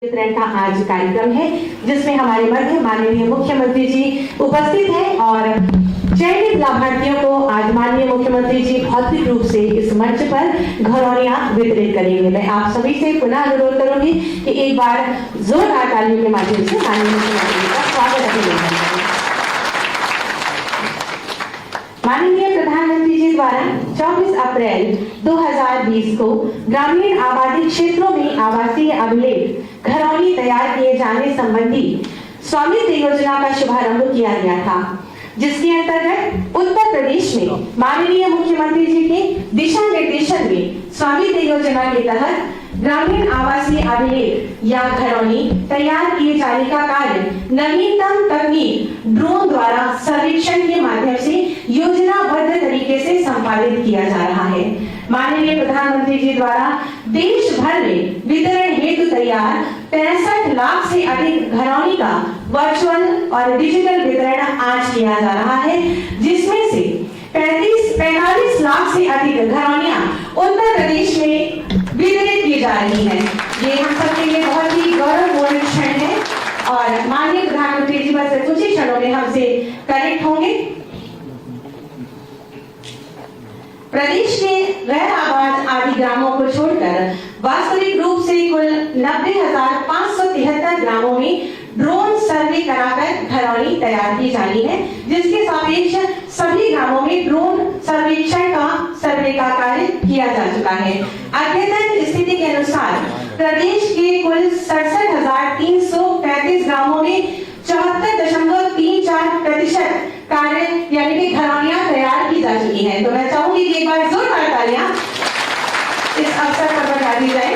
वितरण का आज कार्यक्रम है जिसमें हमारे मध्य माननीय मुख्यमंत्री जी उपस्थित हैं और चयनित लाभार्थियों को आज माननीय मुख्यमंत्री जी भौतिक रूप से इस मंच पर घरौनियां वितरित करेंगे। मैं आप सभी से पुनः अनुरोध करूंगी कि एक बार जोरदार तालियों के माध्यम से माननीय मुख्यमंत्री जी का स्वागत अभिनंदन करें। माननीय प्रधानमंत्री जी द्वारा 24 अप्रैल 2020 को ग्रामीण आबादी क्षेत्रों में आवासीय अभिलेख घरौनी तैयार किए जाने संबंधी स्वामित्व योजना का शुभारंभ किया गया था, जिसके अंतर्गत उत्तर प्रदेश में माननीय मुख्यमंत्री जी के दिशा निर्देशन में स्वामित्व योजना के तहत ग्रामीण आवासीय अभिलेख या घरौनी तैयार किए जाने का कार्य नवीनतम तकनीक ड्रोन द्वारा सर्वेक्षण के माध्यम से योजनाबद्ध तरीके से संपादित किया जा रहा है। माननीय प्रधानमंत्री जी द्वारा देश भर में वितरण हेतु तैयार 65 लाख से अधिक घरौनी का वर्चुअल और डिजिटल वितरण आज किया जा रहा है, जिसमें से 45 लाख से अधिक घरौनियां उत्तर प्रदेश में वितरित की जा रही है। ये हम सबके लिए बहुत ही गौरवपूर्ण क्षण है और माननीय प्रधानमंत्री जी बस कुछ ही क्षणों में हमसे कनेक्ट होंगे। प्रदेश के गैर आबाद आदि ग्रामों को छोड़कर वास्तविक रूप से कुल 90,573 ग्रामों में ड्रोन सर्वे कराकर घरौनी तैयार की जानी है, जिसके सापेक्ष सभी ग्रामों में ड्रोन सर्वे का कार्य किया जा चुका है। अद्यतन स्थिति के अनुसार प्रदेश के कुल 67,335 ग्रामों में 74.34% कार्य यानी कि घरौनियां तैयार की जा चुकी हैं। तो मैं चाहूंगी कि एक बार जोरदार तालियां इस अवसर पर बजा दी जाए।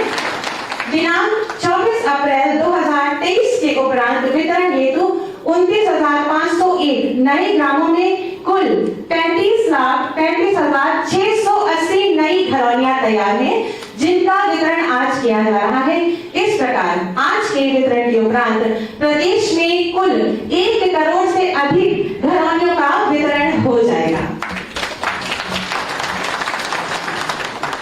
दिनांक 24 अप्रैल 2023 के उपरांत वितरण हेतु 29,501 नए ग्रामों में कुल 35,35,680 नई घरौनियां तैयार हैं, जिनका वितरण आज किया जा रहा है। इस प्रकार आज के वितरण के उपरांत प्रदेश में कुल 1 करोड़ से अधिक घरौनियों का वितरण हो जाएगा।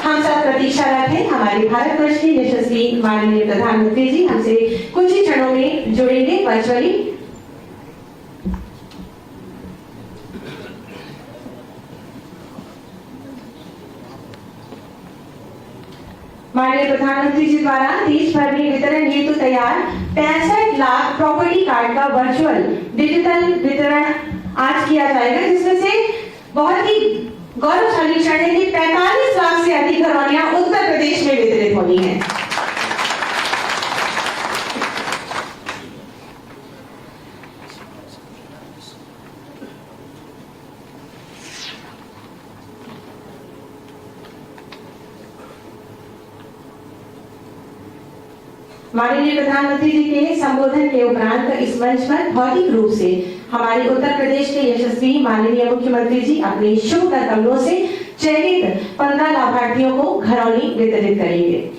हम सब प्रतीक्षारत हैं। हमारे भारतवर्ष के यशस्वी माननीय प्रधानमंत्री जी हमसे कुछ ही क्षणों में जुड़ेंगे वर्चुअली। माननीय प्रधानमंत्री जी द्वारा देश भर में वितरण हेतु तैयार 65 लाख प्रॉपर्टी कार्ड का वर्चुअल डिजिटल वितरण आज किया जाएगा, जिसमें से बहुत ही गौरवशाली क्षण है कि 45 लाख से अधिक घरौनियां उत्तर प्रदेश में वितरित होनी है। माननीय प्रधानमंत्री जी के संबोधन के उपरांत इस मंच पर भौतिक रूप से हमारे उत्तर प्रदेश के यशस्वी माननीय मुख्यमंत्री जी अपने शुभ कदमों से चयनित 15 लाभार्थियों को घरौनी वितरित करेंगे।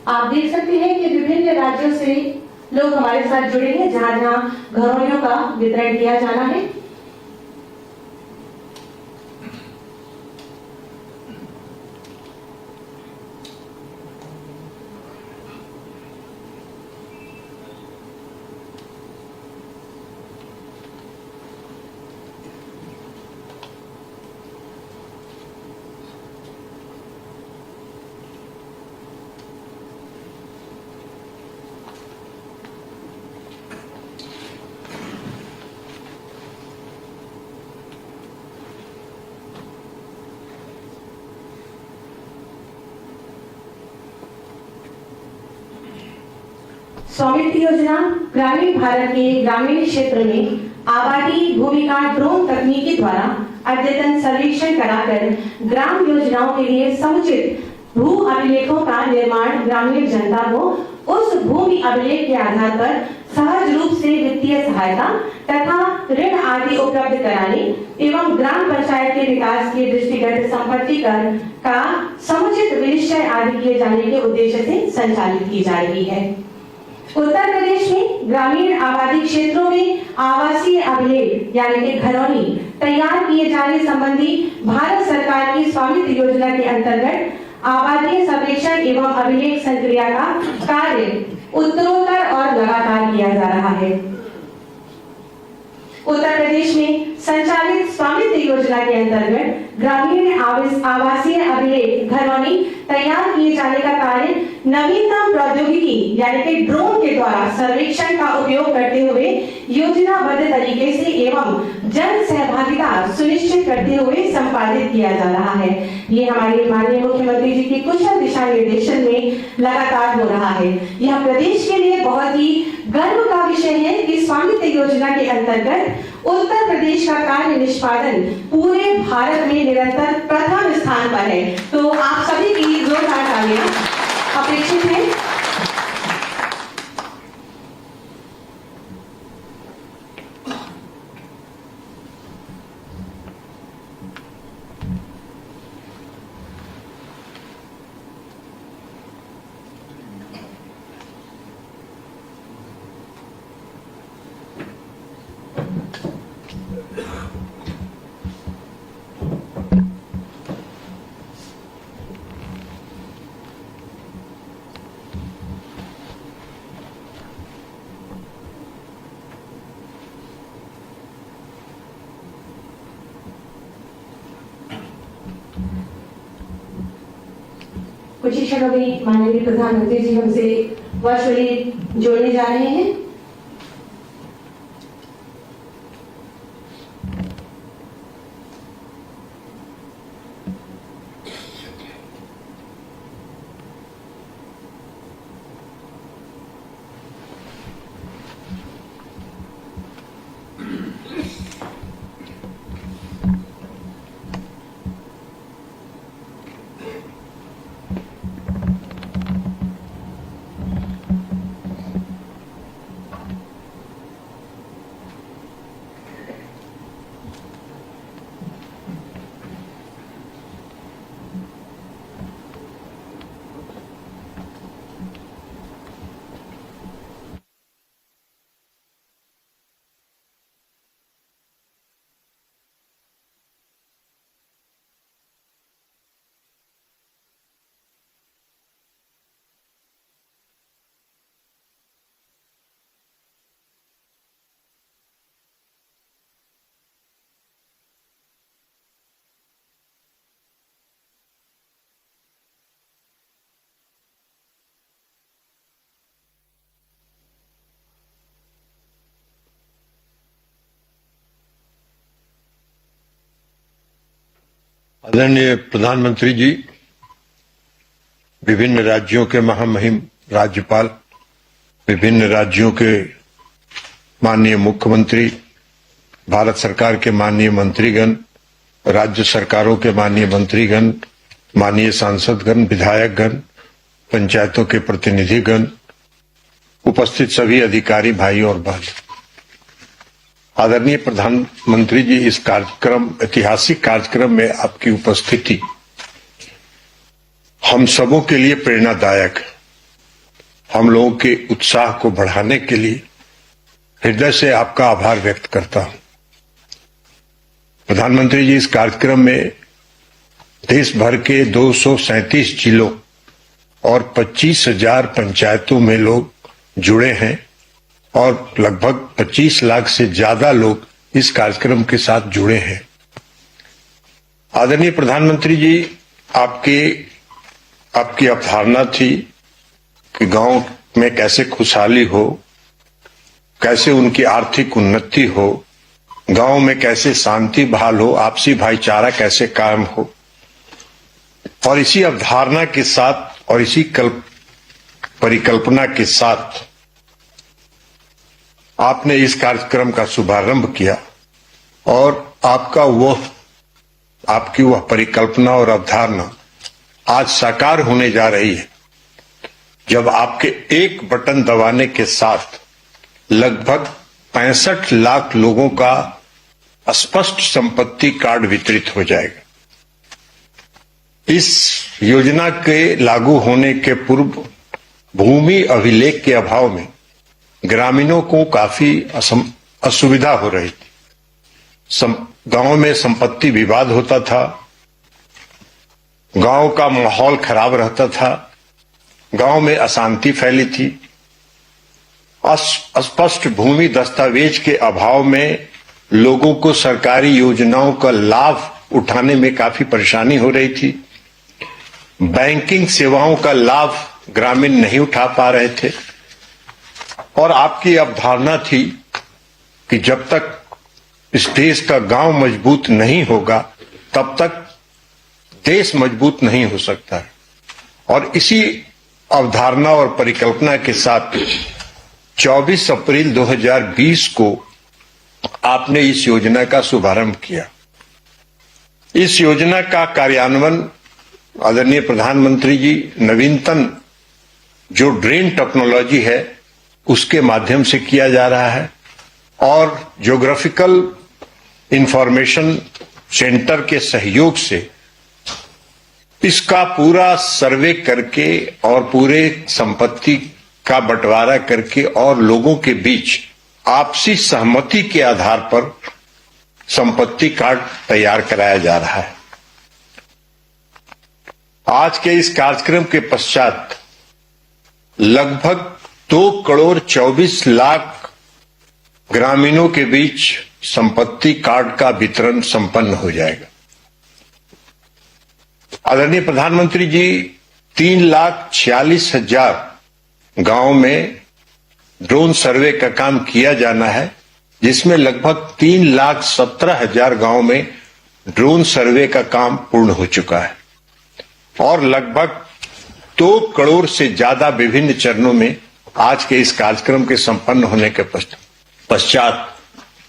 आप देख सकते हैं कि विभिन्न राज्यों से लोग हमारे साथ जुड़े हैं, जहां जहां घरौनियों का वितरण किया जाना है। स्वामित्व योजना ग्रामीण भारत के ग्रामीण क्षेत्र में आबादी भूमि का ड्रोन तकनीकी द्वारा अद्यतन सर्वेक्षण कराकर ग्राम योजनाओं के लिए समुचित भू अभिलेखों का निर्माण ग्रामीण जनता को उस भूमि अभिलेख के आधार पर सहज रूप से वित्तीय सहायता तथा ऋण आदि उपलब्ध कराने एवं ग्राम पंचायत के विकास के दृष्टिगत संपत्ति कर का समुचित विनिश्चय आदि किए जाने के उद्देश्य से संचालित की जा रही है। उत्तर प्रदेश में ग्रामीण आबादी क्षेत्रों में आवासीय अभिलेख यानी कि घरौनी तैयार किए जाने संबंधी भारत सरकार की स्वामित्व योजना के अंतर्गत आबादी सर्वेक्षण एवं अभिलेख संक्रिया का कार्य उत्तरोत्तर और लगातार किया जा रहा है। उत्तर प्रदेश में संचालित स्वामित्व योजना के अंतर्गत ग्रामीण आवासीय अभिलेख घरौनी तैयार किए जाने का कार्य नवीनतम प्रौद्योगिकी यानी कि ड्रोन के द्वारा सर्वेक्षण का उपयोग करते हुए योजनाबद्ध तरीके से एवं जन सहभागिता सुनिश्चित करते हुए संपादित किया जा रहा है। ये हमारे माननीय मुख्यमंत्री जी के कुशल दिशा निर्देशन में लगातार हो रहा है। यह प्रदेश के लिए बहुत ही गर्व का विषय है कि स्वामित्व योजना के अंतर्गत उत्तर प्रदेश का कार्य निष्पादन पूरे भारत में निरंतर प्रथम स्थान पर है। तो आप सभी की जोरदार तालियां अपेक्षित है। कुछ ही क्षणों में माननीय प्रधानमंत्री जी हमसे वर्चुअली जोड़ने जा रहे हैं। आदरणीय प्रधानमंत्री जी, विभिन्न राज्यों के महामहिम राज्यपाल, विभिन्न राज्यों के माननीय मुख्यमंत्री, भारत सरकार के माननीय मंत्रीगण, राज्य सरकारों के माननीय मंत्रीगण, माननीय सांसदगण, विधायकगण, पंचायतों के प्रतिनिधिगण, उपस्थित सभी अधिकारी भाई और बहन, आदरणीय प्रधानमंत्री जी, इस कार्यक्रम ऐतिहासिक कार्यक्रम में आपकी उपस्थिति हम सबों के लिए प्रेरणादायक है। हम लोगों के उत्साह को बढ़ाने के लिए हृदय से आपका आभार व्यक्त करता हूं। प्रधानमंत्री जी, इस कार्यक्रम में देश भर के 237 जिलों और 25,000 पंचायतों में लोग जुड़े हैं और लगभग 25 लाख से ज्यादा लोग इस कार्यक्रम के साथ जुड़े हैं। आदरणीय प्रधानमंत्री जी, आपकी अवधारणा थी कि गांव में कैसे खुशहाली हो, कैसे उनकी आर्थिक उन्नति हो, गांव में कैसे शांति बहाल हो, आपसी भाईचारा कैसे कायम हो। और इसी अवधारणा के साथ और इसी परिकल्पना के साथ आपने इस कार्यक्रम का शुभारंभ किया और आपकी वह परिकल्पना और अवधारणा आज साकार होने जा रही है, जब आपके एक बटन दबाने के साथ लगभग 65 लाख लोगों का स्पष्ट संपत्ति कार्ड वितरित हो जाएगा। इस योजना के लागू होने के पूर्व भूमि अभिलेख के अभाव में ग्रामीणों को काफी असुविधा हो रही थी। गांव में संपत्ति विवाद होता था, गांव का माहौल खराब रहता था, गांव में अशांति फैली थी। स्पष्ट भूमि दस्तावेज के अभाव में लोगों को सरकारी योजनाओं का लाभ उठाने में काफी परेशानी हो रही थी। बैंकिंग सेवाओं का लाभ ग्रामीण नहीं उठा पा रहे थे और आपकी अवधारणा थी कि जब तक इस देश का गांव मजबूत नहीं होगा तब तक देश मजबूत नहीं हो सकता है। और इसी अवधारणा और परिकल्पना के साथ 24 अप्रैल 2020 को आपने इस योजना का शुभारंभ किया। इस योजना का कार्यान्वयन आदरणीय प्रधानमंत्री जी नवीनतम जो ड्रेन टेक्नोलॉजी है उसके माध्यम से किया जा रहा है और ज्योग्राफिकल इंफॉर्मेशन सेंटर के सहयोग से इसका पूरा सर्वे करके और पूरे संपत्ति का बंटवारा करके और लोगों के बीच आपसी सहमति के आधार पर संपत्ति कार्ड तैयार कराया जा रहा है। आज के इस कार्यक्रम के पश्चात लगभग 2,24,00,000 ग्रामीणों के बीच संपत्ति कार्ड का वितरण संपन्न हो जाएगा। आदरणीय प्रधानमंत्री जी 3,46,000 गांव में ड्रोन सर्वे का काम किया जाना है, जिसमें लगभग 3,17,000 गांव में ड्रोन सर्वे का काम पूर्ण हो चुका है और लगभग 2 करोड़ से ज्यादा विभिन्न चरणों में आज के इस कार्यक्रम के संपन्न होने के पश्चात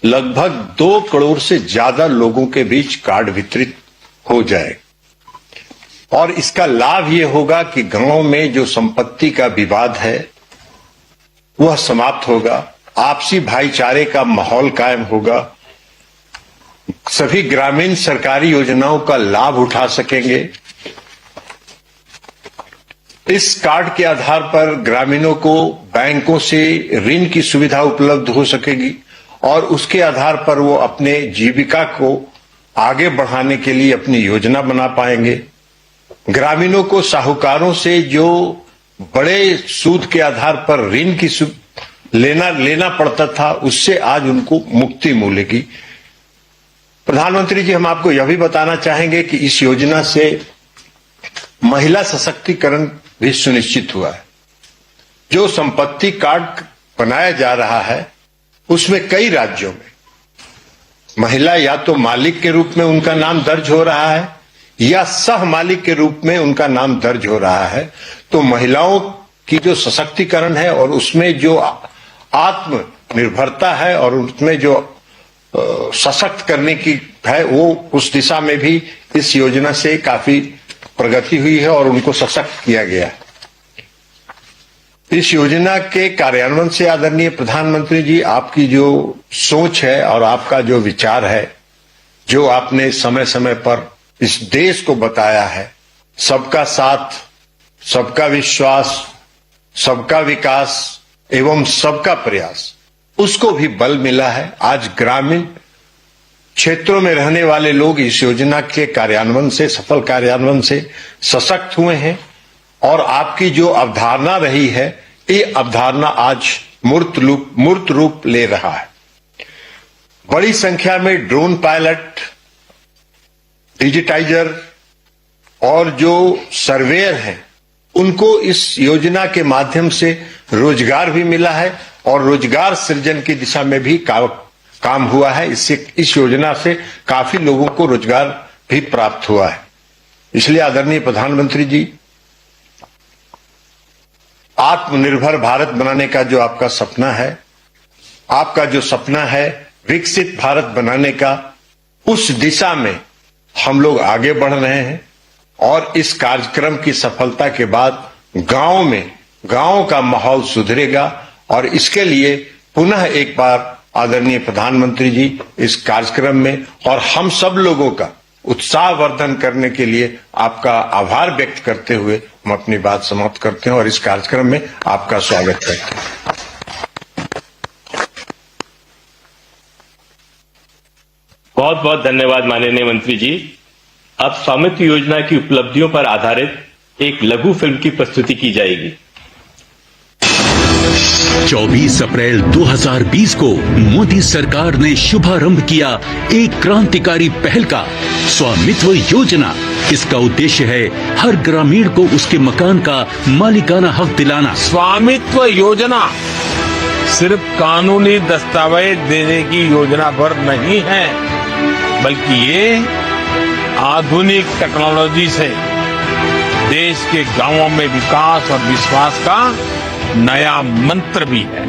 लगभग 2 करोड़ से ज्यादा लोगों के बीच कार्ड वितरित हो जाएगा। और इसका लाभ ये होगा कि गांव में जो संपत्ति का विवाद है वह समाप्त होगा, आपसी भाईचारे का माहौल कायम होगा, सभी ग्रामीण सरकारी योजनाओं का लाभ उठा सकेंगे। इस कार्ड के आधार पर ग्रामीणों को बैंकों से ऋण की सुविधा उपलब्ध हो सकेगी और उसके आधार पर वो अपने जीविका को आगे बढ़ाने के लिए अपनी योजना बना पाएंगे। ग्रामीणों को साहूकारों से जो बड़े सूद के आधार पर ऋण की लेना पड़ता था उससे आज उनको मुक्ति मिलेगी। प्रधानमंत्री जी, हम आपको यह भी बताना चाहेंगे कि इस योजना से महिला सशक्तिकरण भी सुनिश्चित हुआ है। जो संपत्ति कार्ड बनाया जा रहा है उसमें कई राज्यों में महिला या तो मालिक के रूप में उनका नाम दर्ज हो रहा है या सह मालिक के रूप में उनका नाम दर्ज हो रहा है। तो महिलाओं की जो सशक्तिकरण है और उसमें जो आत्मनिर्भरता है और उसमें जो सशक्त करने की है वो उस दिशा में भी इस योजना से काफी प्रगति हुई है और उनको सशक्त किया गया है। इस योजना के कार्यान्वयन से आदरणीय प्रधानमंत्री जी आपकी जो सोच है और आपका जो विचार है, जो आपने समय समय पर इस देश को बताया है, सबका साथ, सबका विश्वास, सबका विकास एवं सबका प्रयास, उसको भी बल मिला है। आज ग्रामीण क्षेत्रों में रहने वाले लोग इस योजना के कार्यान्वयन से, सफल कार्यान्वयन से सशक्त हुए हैं और आपकी जो अवधारणा रही है ये अवधारणा आज मूर्त रूप ले रहा है। बड़ी संख्या में ड्रोन पायलट, डिजिटाइजर और जो सर्वेयर हैं उनको इस योजना के माध्यम से रोजगार भी मिला है और रोजगार सृजन की दिशा में भी काम हुआ है। इससे इस योजना से काफी लोगों को रोजगार भी प्राप्त हुआ है। इसलिए आदरणीय प्रधानमंत्री जी, आत्मनिर्भर भारत बनाने का जो आपका सपना है आपका जो सपना है विकसित भारत बनाने का, उस दिशा में हम लोग आगे बढ़ रहे हैं। और इस कार्यक्रम की सफलता के बाद गांव का माहौल सुधरेगा। और इसके लिए पुनः एक बार आदरणीय प्रधानमंत्री जी इस कार्यक्रम में और हम सब लोगों का उत्साहवर्धन करने के लिए आपका आभार व्यक्त करते हुए हम अपनी बात समाप्त करते हैं और इस कार्यक्रम में आपका स्वागत करते हैं। बहुत बहुत धन्यवाद माननीय मंत्री जी। अब स्वामित्व योजना की उपलब्धियों पर आधारित एक लघु फिल्म की प्रस्तुति की जाएगी। 24 अप्रैल 2020 को मोदी सरकार ने शुभारंभ किया एक क्रांतिकारी पहल का, स्वामित्व योजना। इसका उद्देश्य है हर ग्रामीण को उसके मकान का मालिकाना हक दिलाना। स्वामित्व योजना सिर्फ कानूनी दस्तावेज देने की योजना पर नहीं है, बल्कि ये आधुनिक टेक्नोलॉजी से देश के गांवों में विकास और विश्वास का नया मंत्र भी है।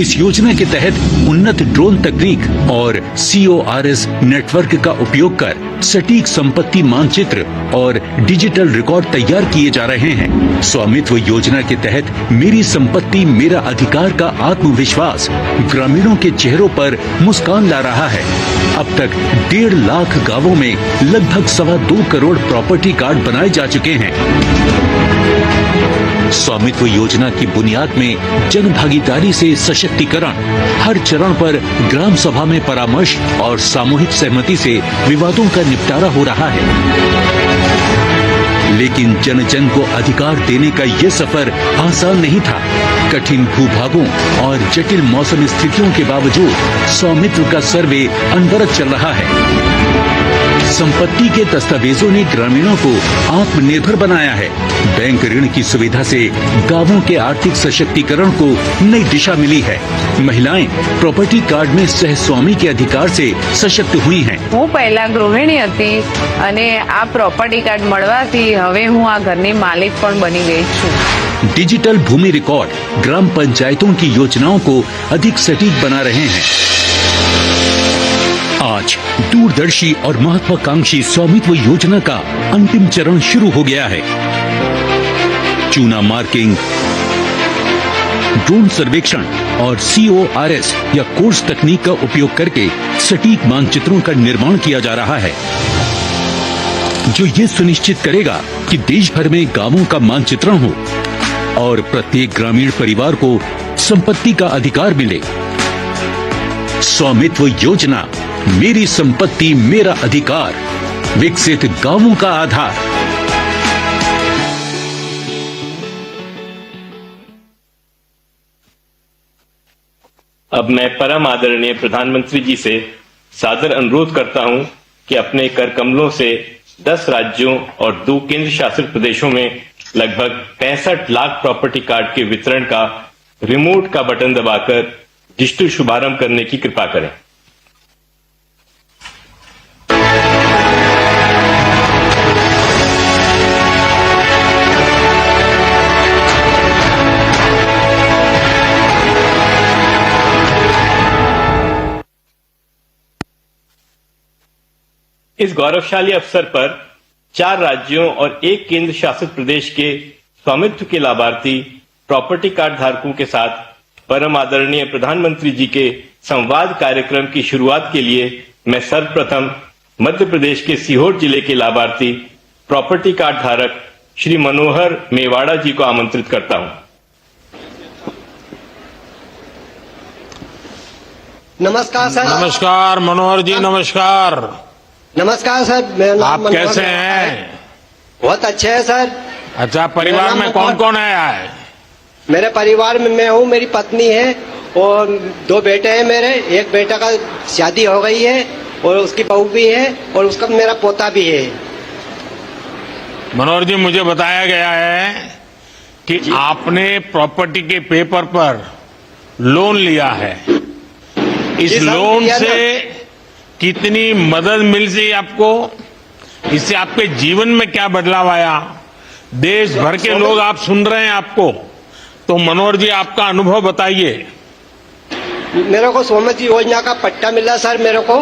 इस योजना के तहत उन्नत ड्रोन तकनीक और CORS नेटवर्क का उपयोग कर सटीक संपत्ति मानचित्र और डिजिटल रिकॉर्ड तैयार किए जा रहे हैं। स्वामित्व योजना के तहत मेरी संपत्ति मेरा अधिकार का आत्मविश्वास ग्रामीणों के चेहरों पर मुस्कान ला रहा है। अब तक 1.5 लाख गांवों में लगभग 2.25 करोड़ प्रॉपर्टी कार्ड बनाए जा चुके हैं। स्वामित्व योजना की बुनियाद में जन भागीदारी से सशक्तिकरण, हर चरण पर ग्राम सभा में परामर्श और सामूहिक सहमति से विवादों का निपटारा हो रहा है। लेकिन जन जन को अधिकार देने का ये सफर आसान नहीं था। कठिन भूभागों और जटिल मौसम स्थितियों के बावजूद स्वामित्व का सर्वे अनवरत चल रहा है। संपत्ति के दस्तावेजों ने ग्रामीणों को आत्मनिर्भर बनाया है। बैंक ऋण की सुविधा से गांवों के आर्थिक सशक्तिकरण को नई दिशा मिली है। महिलाएं प्रॉपर्टी कार्ड में सहस्वामी के अधिकार से सशक्त हुई हैं। હું પહેલા ગૃહિણી હતી અને આ પ્રોપર્ટી કાર્ડ મળવાથી હવે હું આ ઘરની માલિક પણ બની ગઈ છું। डिजिटल भूमि रिकॉर्ड ग्राम पंचायतों की योजनाओं को अधिक सटीक बना रहे हैं। आज दूरदर्शी और महत्वाकांक्षी स्वामित्व योजना का अंतिम चरण शुरू हो गया है। चूना मार्किंग, ड्रोन सर्वेक्षण और CORS या कोर्स तकनीक का उपयोग करके सटीक मानचित्रों का निर्माण किया जा रहा है, जो ये सुनिश्चित करेगा कि देश भर में गांवों का मानचित्रण हो और प्रत्येक ग्रामीण परिवार को संपत्ति का अधिकार मिले। स्वामित्व योजना, मेरी संपत्ति मेरा अधिकार, विकसित गांवों का आधार। अब मैं परम आदरणीय प्रधानमंत्री जी से सादर अनुरोध करता हूं कि अपने कर कमलों से 10 राज्यों और 2 केंद्र शासित प्रदेशों में लगभग 65 लाख प्रॉपर्टी कार्ड के वितरण का रिमोट का बटन दबाकर डिजिटल शुभारंभ करने की कृपा करें। इस गौरवशाली अवसर पर 4 राज्यों और 1 केंद्र शासित प्रदेश के स्वामित्व के लाभार्थी प्रॉपर्टी कार्ड धारकों के साथ परम आदरणीय प्रधानमंत्री जी के संवाद कार्यक्रम की शुरुआत के लिए मैं सर्वप्रथम मध्य प्रदेश के सीहोर जिले के लाभार्थी प्रॉपर्टी कार्ड धारक श्री मनोहर मेवाड़ा जी को आमंत्रित करता हूं। नमस्कार सर। नमस्कार मनोहर जी, नमस्कार। नमस्कार सर, मेरा नाम आप मनोहर कैसे मेवाड़ा हैं? है। बहुत अच्छे हैं सर। अच्छा, परिवार मेरा में नाम कौन कौन आया है? मेरे परिवार में मैं हूँ, मेरी पत्नी है और 2 बेटे हैं मेरे। एक बेटा का शादी हो गई है और उसकी बहू भी है और उसका मेरा पोता भी है। मनोहर जी, मुझे बताया गया है कि आपने प्रॉपर्टी के पेपर पर लोन लिया है। इस जी सर, लोन लिया से कितनी मदद मिल सी आपको? इससे आपके जीवन में क्या बदलाव आया? देश भर के लोग आप सुन रहे हैं आपको, तो मनोहर जी आपका अनुभव बताइए। मेरे को स्वामित्व योजना का पट्टा मिला सर मेरे को।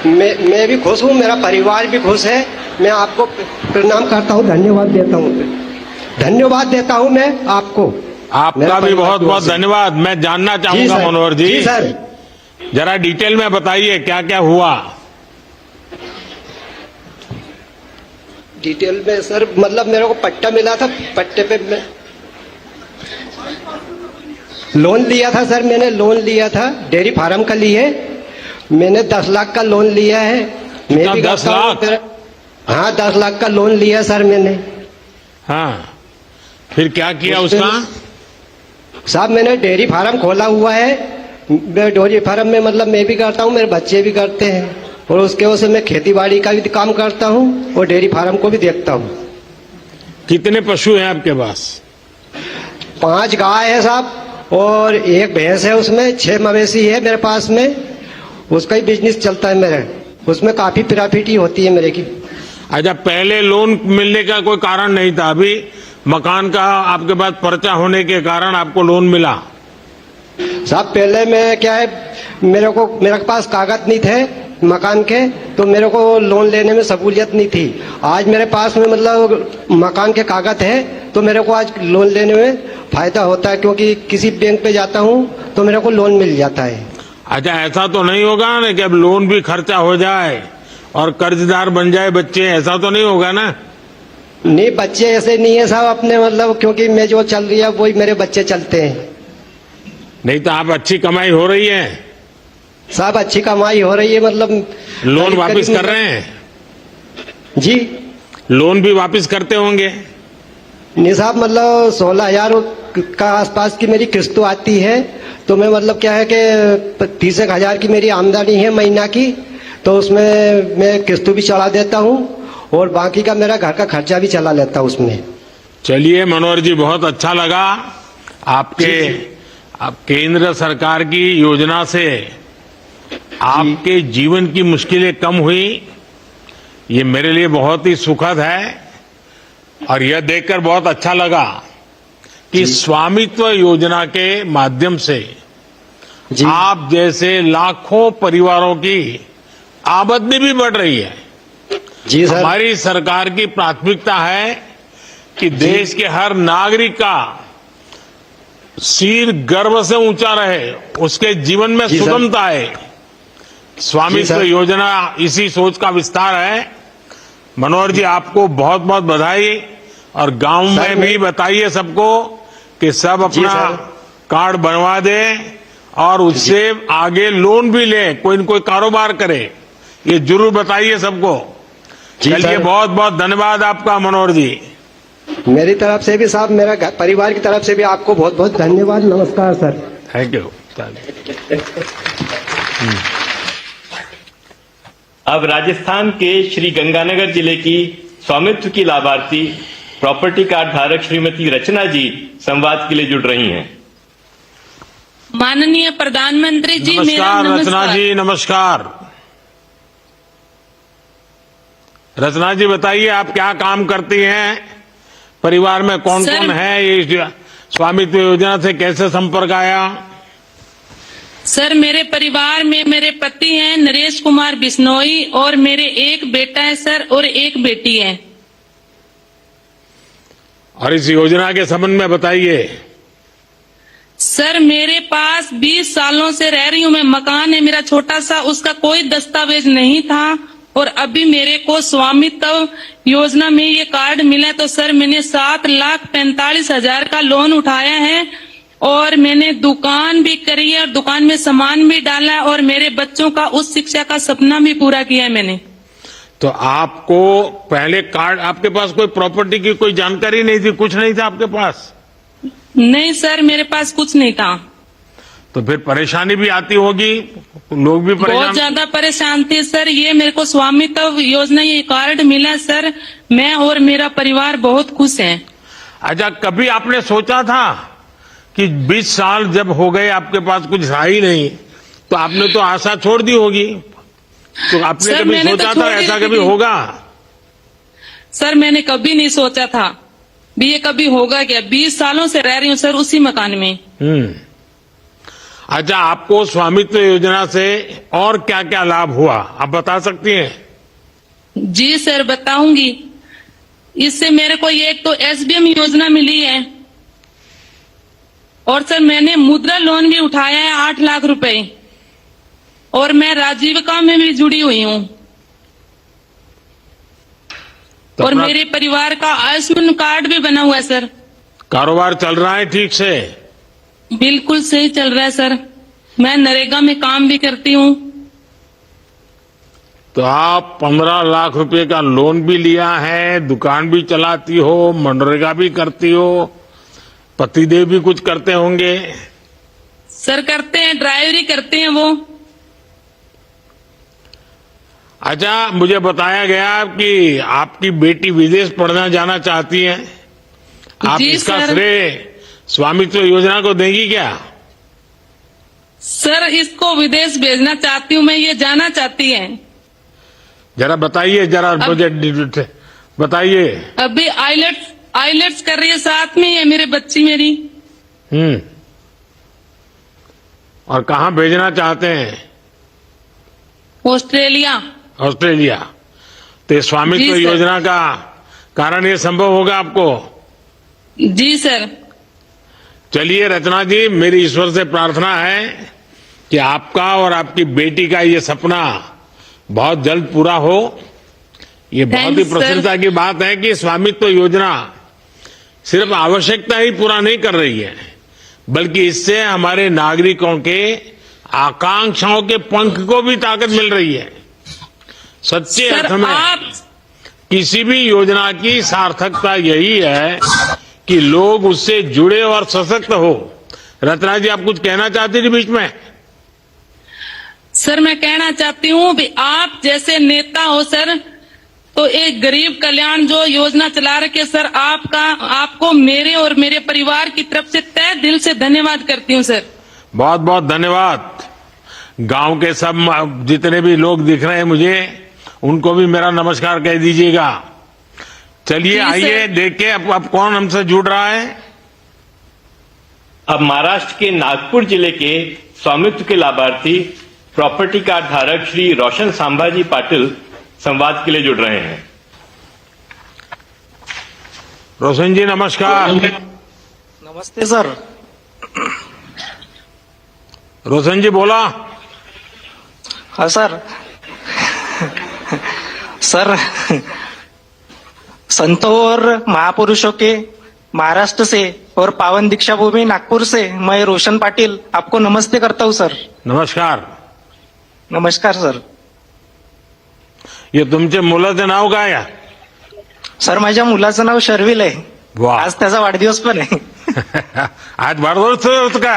मैं भी खुश हूँ, मेरा परिवार भी खुश है। मैं आपको प्रणाम करता हूँ, धन्यवाद देता हूँ मैं आपको। आपका भी बहुत बहुत धन्यवाद। मैं जानना चाहूंगा मनोहर जी, सर जरा डिटेल में बताइए क्या क्या हुआ। डिटेल में सर, मतलब मेरे को पट्टा मिला था, पट्टे पे मैं लोन लिया था सर। मैंने लोन लिया था डेयरी फार्म का लिए, मैंने 10 लाख का लोन लिया है। मैं भी 10 लाख? हाँ 10 लाख का लोन लिया सर मैंने। हाँ, फिर क्या किया उसका? साहब मैंने डेयरी फार्म खोला हुआ है। डेयरी फार्म में मतलब मैं भी करता हूँ, मेरे बच्चे भी करते हैं, और उसके वजह से मैं खेती बाड़ी का भी काम करता हूँ और डेयरी फार्म को भी देखता हूँ। कितने पशु हैं आपके पास? 5 गाय है साहब और 1 भैंस है, उसमें 6 मवेशी है मेरे पास में। उसका ही बिजनेस चलता है मेरे, उसमें काफी प्रॉफिट होती है मेरे की। अच्छा, पहले लोन मिलने का कोई कारण नहीं था, अभी मकान का आपके पास पर्चा होने के कारण आपको लोन मिला? साहब पहले मैं क्या है, मेरे पास कागज नहीं थे मकान के, तो मेरे को लोन लेने में सहूलियत नहीं थी। आज मेरे पास में मतलब मकान के कागज है, तो मेरे को आज लोन लेने में फायदा होता है, क्योंकि किसी बैंक पे जाता हूँ तो मेरे को लोन मिल जाता है। अच्छा, ऐसा तो नहीं होगा ना कि अब लोन भी खर्चा हो जाए और कर्जदार बन जाए बच्चे, ऐसा तो नहीं होगा ना? नहीं, बच्चे ऐसे नहीं है साहब अपने, मतलब क्योंकि मैं जो चल रही है वही मेरे बच्चे चलते हैं। नहीं तो आप अच्छी कमाई हो रही है? साहब अच्छी कमाई हो रही है, मतलब लोन वापस कर रहे हैं? जी लोन भी वापस करते होंगे? नहीं साहब, मतलब 16,000 का आसपास की मेरी किस्त आती है, तो मैं मतलब क्या है कि 30,000 की मेरी आमदनी है महीना की, तो उसमें मैं किस्त भी चढ़ा देता हूँ और बाकी का मेरा घर का खर्चा भी चला लेता हूँ उसमें। चलिए मनोहर जी, बहुत अच्छा लगा आपके आप केंद्र सरकार की योजना से आपके जीवन की मुश्किलें कम हुई, ये मेरे लिए बहुत ही सुखद है। और यह देखकर बहुत अच्छा लगा कि स्वामित्व योजना के माध्यम से आप जैसे लाखों परिवारों की आमदनी भी बढ़ रही है। जी सर। हमारी सरकार की प्राथमिकता है कि देश के हर नागरिक का सिर गर्व से ऊंचा रहे, उसके जीवन में सुगमता आए। स्वामित्व योजना इसी सोच का विस्तार है। मनोहर जी, आपको बहुत बहुत बधाई, और गांव में भी बताइए सबको कि सब अपना कार्ड बनवा दे और उससे आगे लोन भी ले, कोई न कोई कारोबार करे, ये जरूर बताइए सबको। चलिए, बहुत बहुत धन्यवाद आपका मनोहर जी। मेरी तरफ से भी साहब, मेरा परिवार की तरफ से भी आपको बहुत बहुत धन्यवाद। नमस्कार सर। Thank you. अब राजस्थान के श्री गंगानगर जिले की स्वामित्व की लाभार्थी प्रॉपर्टी कार्ड धारक श्रीमती रचना जी संवाद के लिए जुड़ रही हैं। माननीय प्रधानमंत्री जी, मेरा नमस्कार नमस्कार। रचना जी, नमस्कार। रचना जी, बताइए आप क्या काम करती हैं, परिवार में कौन कौन है, ये स्वामित्व योजना से कैसे संपर्क आया? सर, मेरे परिवार में मेरे पति हैं नरेश कुमार बिश्नोई, और मेरे एक बेटा है सर और एक बेटी है। और इस योजना के संबंध में बताइए। सर, मेरे पास 20 सालों से रह रही हूँ मैं, मकान है मेरा छोटा सा, उसका कोई दस्तावेज नहीं था, और अभी मेरे को स्वामित्व योजना में ये कार्ड मिला, तो सर मैंने 7,45,000 का लोन उठाया है, और मैंने दुकान भी करी है और दुकान में सामान भी डाला है, और मेरे बच्चों का उच्च शिक्षा का सपना भी पूरा किया है मैंने। तो आपको पहले कार्ड, आपके पास कोई प्रॉपर्टी की कोई जानकारी नहीं थी, कुछ नहीं था आपके पास? नहीं सर, मेरे पास कुछ नहीं था। तो फिर परेशानी भी आती होगी, लोग भी परेशान? बहुत ज्यादा परेशान थे सर। ये मेरे को स्वामित्व योजना ये कार्ड मिला सर, मैं और मेरा परिवार बहुत खुश हैं। अच्छा, कभी आपने सोचा था कि 20 साल जब हो गए आपके पास कुछ रहा ही नहीं, तो आपने तो आशा छोड़ दी होगी, तो आपने सर, कभी मैंने तो सोचा छोड़ था दी ऐसा थी। कभी होगा? सर, मैंने कभी नहीं सोचा था भी ये कभी होगा क्या। 20 सालों से रह रही हूँ सर उसी मकान में। अच्छा, आपको स्वामित्व योजना से और क्या क्या लाभ हुआ, आप बता सकती हैं? जी सर, बताऊंगी। इससे मेरे को ये एक तो एसडीएम योजना मिली है, और सर मैंने मुद्रा लोन भी उठाया है 8 लाख रुपए, और मैं राजीविका में भी जुड़ी हुई हूँ। तो और अपना मेरे परिवार का आयुष्मान कार्ड भी बना हुआ है सर। कारोबार चल रहा है ठीक से? बिल्कुल सही चल रहा है सर। मैं नरेगा में काम भी करती हूँ। तो आप 15 लाख रुपए का लोन भी लिया है, दुकान भी चलाती हो, मनरेगा भी करती हो, पतिदेव भी कुछ करते होंगे? सर करते हैं, ड्राइवरी करते हैं वो। अच्छा, मुझे बताया गया कि आपकी बेटी विदेश पढ़ना जाना चाहती है, आप जी इसका सर। श्रेय स्वामित्व योजना को देंगी क्या? सर इसको विदेश भेजना चाहती हूँ मैं, ये जाना चाहती है। जरा बताइए, जरा मुझे बताइए। अभी आइलेट्स कर रही है, साथ में ही है मेरे बच्ची मेरी। और कहाँ भेजना चाहते हैं? ऑस्ट्रेलिया। ऑस्ट्रेलिया। तो ये स्वामित्व जी सर। योजना का कारण ये संभव होगा आपको? जी सर। चलिए रचना जी, मेरी ईश्वर से प्रार्थना है कि आपका और आपकी बेटी का ये सपना बहुत जल्द पूरा हो। ये बहुत ही Thanks, sir. प्रसन्नता की बात है कि स्वामित्व योजना सिर्फ आवश्यकता ही पूरा नहीं कर रही है, बल्कि इससे हमारे नागरिकों के आकांक्षाओं के पंख को भी ताकत मिल रही है। सच्चे सर अर्थ में आप किसी भी योजना की सार्थकता यही है कि लोग उससे जुड़े और सशक्त हो। रत्ना जी, आप कुछ कहना चाहती थी बीच में? सर मैं कहना चाहती हूँ भी आप जैसे नेता हो सर, तो एक गरीब कल्याण जो योजना चला रखे सर, आपको मेरे और मेरे परिवार की तरफ से तहे दिल से धन्यवाद करती हूँ सर। बहुत बहुत धन्यवाद। गांव के सब जितने भी लोग दिख रहे हैं मुझे, उनको भी मेरा नमस्कार कह दीजिएगा। चलिए जी, आइए सर। देखिए अब कौन हमसे जुड़ रहा है। अब महाराष्ट्र के नागपुर जिले के स्वामित्व के लाभार्थी प्रॉपर्टी कार्ड धारक श्री रोशन संभाजी पाटिल संवाद के लिए जुड़ रहे हैं। रोशन जी नमस्कार। नमस्ते सर। रोशन जी बोला। हाँ सर। सर संतों और महापुरुषों के महाराष्ट्र से और पावन दीक्षा भूमि नागपुर से मैं रोशन पाटिल आपको नमस्ते करता हूँ सर। नमस्कार। नमस्कार सर। हे तुमच्या मुलाचं नाव काय आहे? सर माझ्या मुलाचं नाव शर्विल आहे। वा. आज त्याचा वाढदिवस पण आहे। आज वाढदिवस होत का?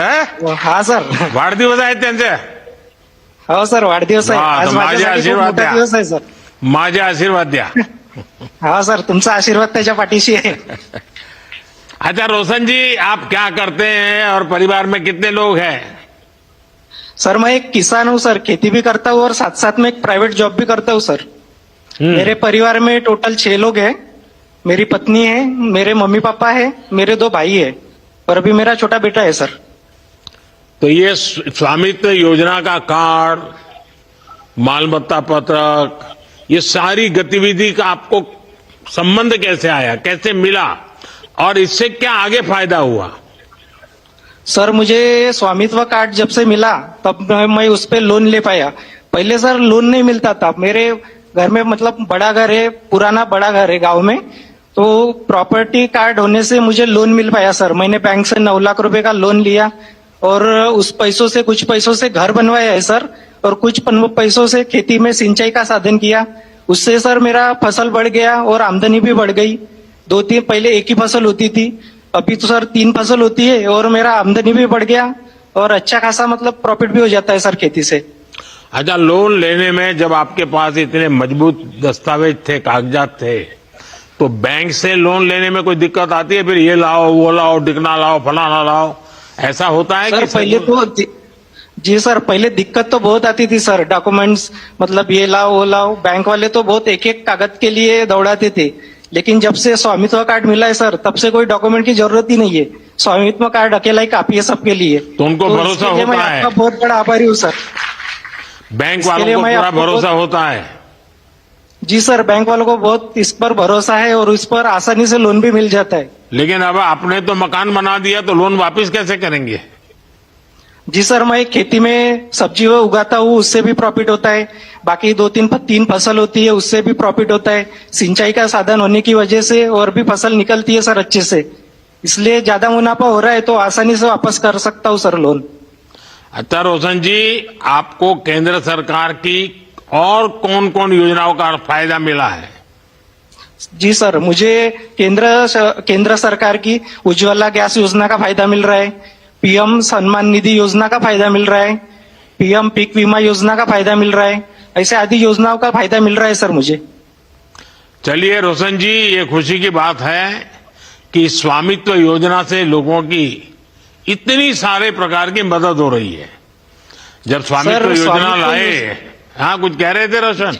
हं? हा सर। वाढदिवस आहे त्यांचा? हो सर वाढदिवस आहे वा, आज। तर माझे माझ्यासाठी खूप आशीर्वाद मोठा द्या. दिवस आहे सर। माझे आशीर्वाद द्या। हा सर तुमचा आशीर्वाद त्याच्या पाठीशी आहे। अच्छा रोशन जी, आप क्या करते हैं और परिवार में कितने लोग हैं? सर मैं एक किसान हूँ सर, खेती भी करता हूँ और साथ साथ में एक प्राइवेट जॉब भी करता हूँ सर। मेरे परिवार में टोटल 6 लोग हैं। मेरी पत्नी है, मेरे मम्मी पापा है, मेरे 2 भाई है और अभी मेरा छोटा बेटा है सर। तो ये स्वामित्व योजना का कार्ड, मालमत्ता पत्रक, ये सारी गतिविधि का आपको संबंध कैसे आया, कैसे मिला और इससे क्या आगे फायदा हुआ? सर मुझे स्वामित्व कार्ड जब से मिला तब मैं उस पे लोन ले पाया। पहले सर लोन नहीं मिलता था। मेरे घर में मतलब बड़ा घर है, पुराना बड़ा घर है गांव में, तो प्रॉपर्टी कार्ड होने से मुझे लोन मिल पाया सर। मैंने बैंक से 9 लाख रुपए का लोन लिया और उस पैसों से कुछ पैसों से घर बनवाया है सर, और कुछ पैसों से खेती में सिंचाई का साधन किया। उससे सर मेरा फसल बढ़ गया और आमदनी भी बढ़ गई। 2-3 पहले एक ही फसल होती थी, अभी तो सर 3 फसल होती है और मेरा आमदनी भी बढ़ गया और अच्छा खासा मतलब प्रॉफिट भी हो जाता है सर खेती से। अच्छा, लोन लेने में जब आपके पास इतने मजबूत दस्तावेज थे, कागजात थे, तो बैंक से लोन लेने में कोई दिक्कत आती है? फिर ये लाओ, वो लाओ, डिकना लाओ, फलाना लाओ, ऐसा होता है? सर पहले तो जी सर पहले दिक्कत तो बहुत आती थी सर। डॉक्यूमेंट्स मतलब ये लाओ वो लाओ, बैंक वाले तो बहुत एक एक कागज के लिए दौड़ाते थे लेकिन जब से स्वामित्व कार्ड मिला है सर, तब से कोई डॉक्यूमेंट की जरूरत ही नहीं है। स्वामित्व कार्ड अकेला ही काफी है सबके लिए। तो उनको भरोसा इसके लिए मैं होता है। आपका बहुत बड़ा आभारी हूँ सर। बैंक इसके वालों लिए को मैं पूरा आपको भरोसा होता है। जी सर, बैंक वालों को बहुत इस पर भरोसा है और इस पर आसानी से लोन भी मिल जाता है। लेकिन अब आपने तो मकान बना दिया तो लोन वापस कैसे करेंगे? जी सर, मैं खेती में सब्जी वो उगाता हूँ, उससे भी प्रॉफिट होता है। बाकी तीन फसल होती है, उससे भी प्रॉफिट होता है। सिंचाई का साधन होने की वजह से और भी फसल निकलती है सर अच्छे से, इसलिए ज्यादा मुनाफा हो रहा है तो आसानी से वापस कर सकता हूँ सर लोन। अच्छा रोशन जी, आपको केंद्र सरकार की और कौन कौन योजनाओं का फायदा मिला है? जी सर, मुझे केंद्र सरकार की उज्ज्वला गैस योजना का फायदा मिल रहा है, पीएम सम्मान निधि योजना का फायदा मिल रहा है, पीएम पीक बीमा योजना का फायदा मिल रहा है। ऐसे आदि योजनाओं का फायदा मिल रहा है सर मुझे। चलिए रोशन जी, ये खुशी की बात है कि स्वामित्व योजना से लोगों की इतनी सारे प्रकार की मदद हो रही है। जब स्वामित्व योजना लाए, हाँ कुछ कह रहे थे रोशन?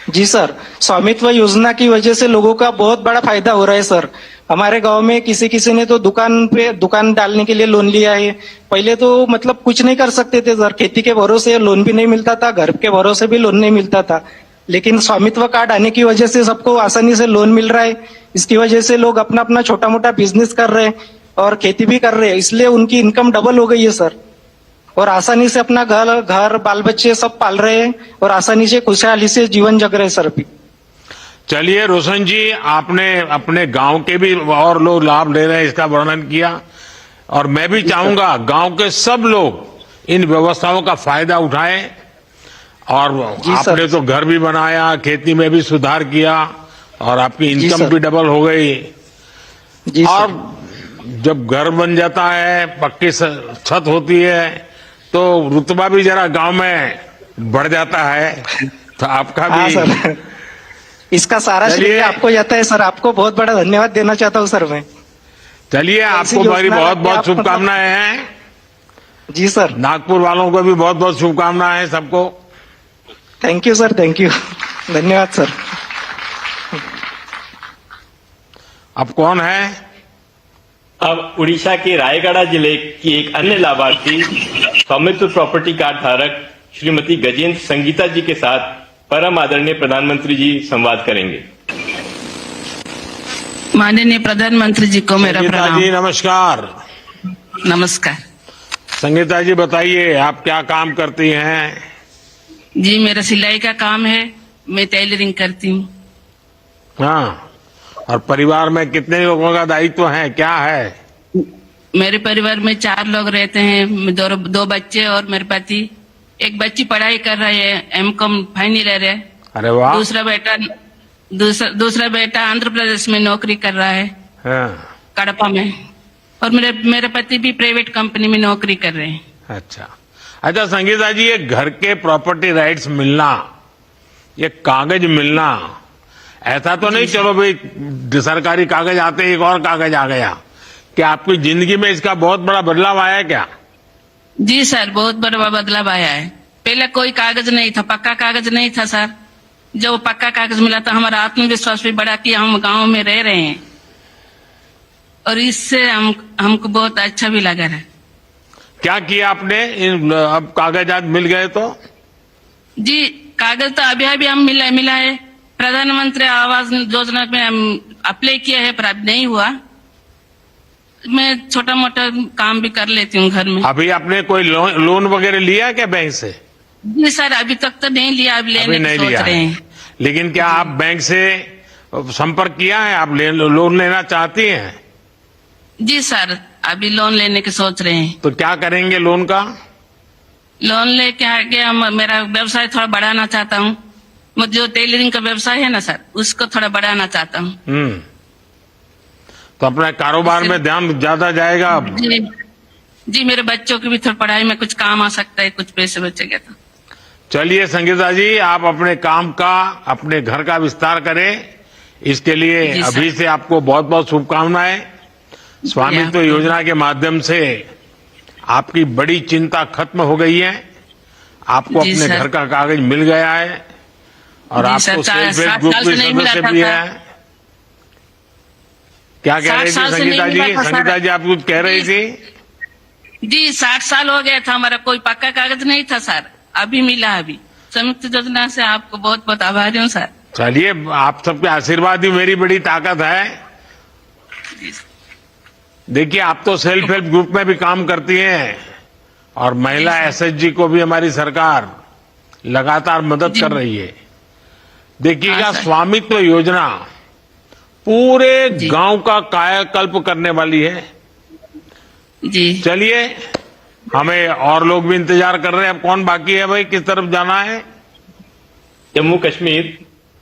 जी सर, स्वामित्व योजना की वजह से लोगों का बहुत बड़ा फायदा हो रहा है सर। हमारे गांव में किसी ने तो दुकान डालने के लिए लोन लिया है। पहले तो मतलब कुछ नहीं कर सकते थे सर, खेती के भरोसे लोन भी नहीं मिलता था, घर के भरोसे भी लोन नहीं मिलता था। लेकिन स्वामित्व कार्ड आने की वजह से सबको आसानी से लोन मिल रहा है। इसकी वजह से लोग अपना अपना छोटा मोटा बिजनेस कर रहे हैं और खेती भी कर रहे हैं, इसलिए उनकी इनकम डबल हो गई है सर। और आसानी से अपना घर बाल बच्चे सब पाल रहे हैं और आसानी से खुशहाली से जीवन जग रहे हैं सर अभी। चलिए रोशन जी, आपने अपने गांव के भी और लोग लाभ ले रहे हैं इसका वर्णन किया, और मैं भी चाहूंगा गांव के सब लोग इन व्यवस्थाओं का फायदा उठाएं। और आपने तो घर भी बनाया, खेती में भी सुधार किया और आपकी इनकम भी डबल हो गई। और जब घर बन जाता है, पक्की छत होती है, तो रुतबा भी जरा गांव में बढ़ जाता है। तो आपका भी सर, इसका सारा श्रेय आपको जाता है सर। आपको बहुत बड़ा धन्यवाद देना चाहता हूँ सर मैं। चलिए, आपको मेरी बहुत बहुत शुभकामनाएं हैं। जी सर, नागपुर वालों को भी बहुत बहुत शुभकामनाएं हैं सबको। Thank you sir, thank you, धन्यवाद सर। अब कौन है? अब उड़ीसा के रायगढ़ जिले की एक अन्य लाभार्थी स्वामित्व प्रॉपर्टी कार्ड धारक श्रीमती गजेंद्र संगीता जी के साथ परम आदरणीय प्रधानमंत्री जी संवाद करेंगे। माननीय प्रधानमंत्री जी को मेरा संगीता प्रणाम। जी नमस्कार। नमस्कार संगीता जी बताइए, आप क्या काम करती हैं? जी, मेरा सिलाई का काम है, मैं टेलरिंग करती हूँ। हाँ, और परिवार में कितने लोगों का दायित्व है, क्या है? मेरे परिवार में 4 लोग रहते हैं, दो बच्चे और मेरे पति। एक बच्ची पढ़ाई कर रही है, एमकॉम फाइनल ईयर है। अरे वाह। दूसरा बेटा आंध्र प्रदेश में नौकरी कर रहा है, हाँ। कड़पा में। और मेरे पति भी प्राइवेट कंपनी में नौकरी कर रहे हैं। अच्छा संगीता जी, ये घर के प्रॉपर्टी राइट्स मिलना, ये कागज मिलना, ऐसा तो नहीं चलो भाई सरकारी कागज आते एक और कागज आ गया। क्या आपकी जिंदगी में इसका बहुत बड़ा बदलाव आया है क्या? जी सर, बहुत बड़ा बदलाव आया है। पहले कोई कागज नहीं था, पक्का कागज नहीं था सर। जब पक्का कागज मिला तो हमारा आत्मविश्वास भी बढ़ा कि हम गांव में रह रहे हैं, और इससे हमको बहुत अच्छा भी लगा है। क्या किया आपने? अब कागजात मिल गए तो? जी, कागज तो अभी हम मिला है। प्रधानमंत्री आवास योजना में हम अप्लाई किया है, पर अब नहीं हुआ। मैं छोटा मोटा काम भी कर लेती हूँ घर में। अभी आपने कोई लोन वगैरह लिया क्या बैंक से? जी सर, अभी तक तो नहीं लिया, अब लेने की सोच रहे हैं। लेकिन क्या आप बैंक से संपर्क किया है? आप लोन लेना चाहती हैं? जी सर, अभी लोन लेने की सोच रहे हैं। तो क्या करेंगे लोन का? लोन लेके आगे मेरा व्यवसाय थोड़ा बढ़ाना चाहता हूँ। मुझे जो टेलरिंग का व्यवसाय है ना सर, उसको थोड़ा बढ़ाना चाहता हूँ। तो अपने कारोबार में ध्यान ज्यादा जाएगा अब? जी, मेरे बच्चों की भी थोड़ी पढ़ाई में कुछ काम आ सकता है, कुछ पैसे बचेंगे तो। चलिए संगीता जी, आप अपने काम का, अपने घर का विस्तार करें, इसके लिए अभी से आपको बहुत बहुत शुभकामनाएं। स्वामित्व योजना के माध्यम से आपकी बड़ी चिंता खत्म हो गई है, आपको अपने घर का कागज मिल गया है, और जी आपको सर, सेल्फ हेल्प 60 ग्रुप साल में से नहीं मिला सदस्य था भी सर। है। क्या कह 60 रही थी साल से नहीं संगीता मिला जी? था सर। संगीता जी आप कुछ कह रही थी? जी 60 साल हो गया था, हमारा कोई पक्का कागज नहीं था सर, अभी मिला। अभी संयुक्त योजना से आपको बहुत बहुत आभारी हूँ सर। चलिए, आप सबके आशीर्वाद ही मेरी बड़ी ताकत है। देखिए, आप तो सेल्फ हेल्प ग्रुप में भी काम करती हैं और महिला एसएचजी को भी हमारी सरकार लगातार मदद कर रही है। देखिएगा, हाँ, सर। स्वामित्व योजना पूरे गांव का कायाकल्प करने वाली है। जी चलिए, हमें और लोग भी इंतजार कर रहे हैं। अब कौन बाकी है भाई, किस तरफ जाना है? जम्मू कश्मीर।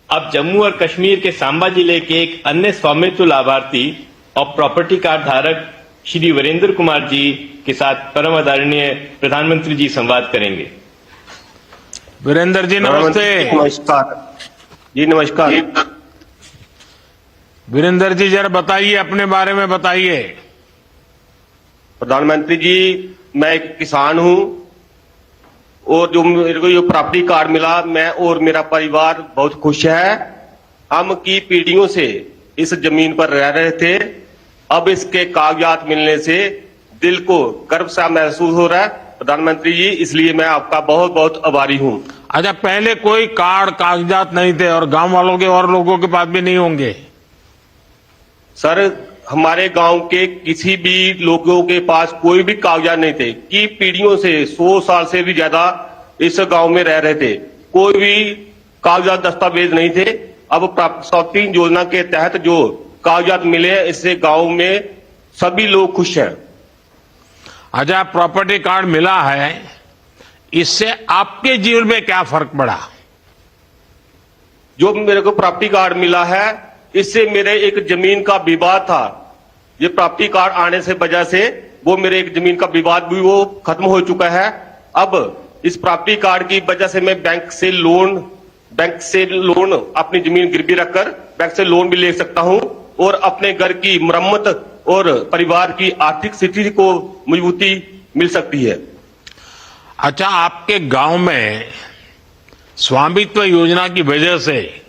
अब जम्मू और कश्मीर के सांबा जिले के एक अन्य स्वामित्व लाभार्थी और प्रॉपर्टी कार्ड धारक श्री वीरेंद्र कुमार जी के साथ परम आदरणीय प्रधानमंत्री जी संवाद करेंगे। वीरेंद्र जी नमस्ते। नमस्कार जी। नमस्कार वीरेंद्र जी, जरा बताइए, अपने बारे में बताइए। प्रधानमंत्री जी, मैं एक किसान हूं और जो मेरे को ये प्रॉपर्टी कार्ड मिला, मैं और मेरा परिवार बहुत खुश है। हम की पीढ़ियों से इस जमीन पर रह रहे थे, अब इसके कागजात मिलने से दिल को गर्व सा महसूस हो रहा है प्रधानमंत्री जी, इसलिए मैं आपका बहुत बहुत आभारी हूं। अच्छा, पहले कोई कार्ड कागजात नहीं थे और गांव वालों के और लोगों के पास भी नहीं होंगे? सर, हमारे गांव के किसी भी लोगों के पास कोई भी कागजात नहीं थे कि पीढ़ियों से 100 साल से भी ज्यादा इस गांव में रह रहे थे, कोई भी कागजात दस्तावेज नहीं थे। अब प्राप्ति योजना के तहत जो कागजात मिले, इससे गांव में सभी लोग खुश हैं। अच्छा, प्रॉपर्टी कार्ड मिला है, इससे आपके जीवन में क्या फर्क पड़ा? जो मेरे को प्रॉपर्टी कार्ड मिला है, इससे मेरे एक जमीन का विवाद था, ये प्रॉपर्टी कार्ड आने से वजह से वो मेरे एक जमीन का विवाद भी वो खत्म हो चुका है। अब इस प्रॉपर्टी कार्ड की वजह से मैं बैंक से लोन अपनी जमीन गिरवी रखकर बैंक से लोन भी ले सकता हूं और अपने घर की मरम्मत और परिवार की आर्थिक स्थिति को मजबूती मिल सकती है। अच्छा, आपके गांव में स्वामित्व योजना की वजह से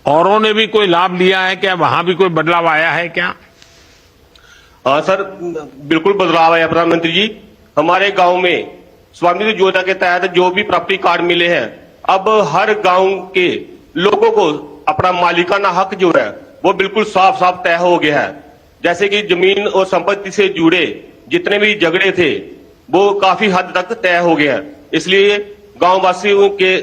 औरों ने भी कोई लाभ लिया है क्या? वहां भी कोई बदलाव आया है क्या? हाँ सर, बिल्कुल बदलाव आया प्रधानमंत्री जी। हमारे गांव में स्वामित्व योजना के तहत जो भी प्रॉपर्टी कार्ड मिले हैं, अब हर गांव के लोगों को अपना मालिकाना हक जो है वो बिल्कुल साफ साफ तय हो गया है। जैसे कि जमीन और संपत्ति से जुड़े जितने भी झगड़े थे वो काफी हद तक तय हो गया है। इसलिए गांव वासियों के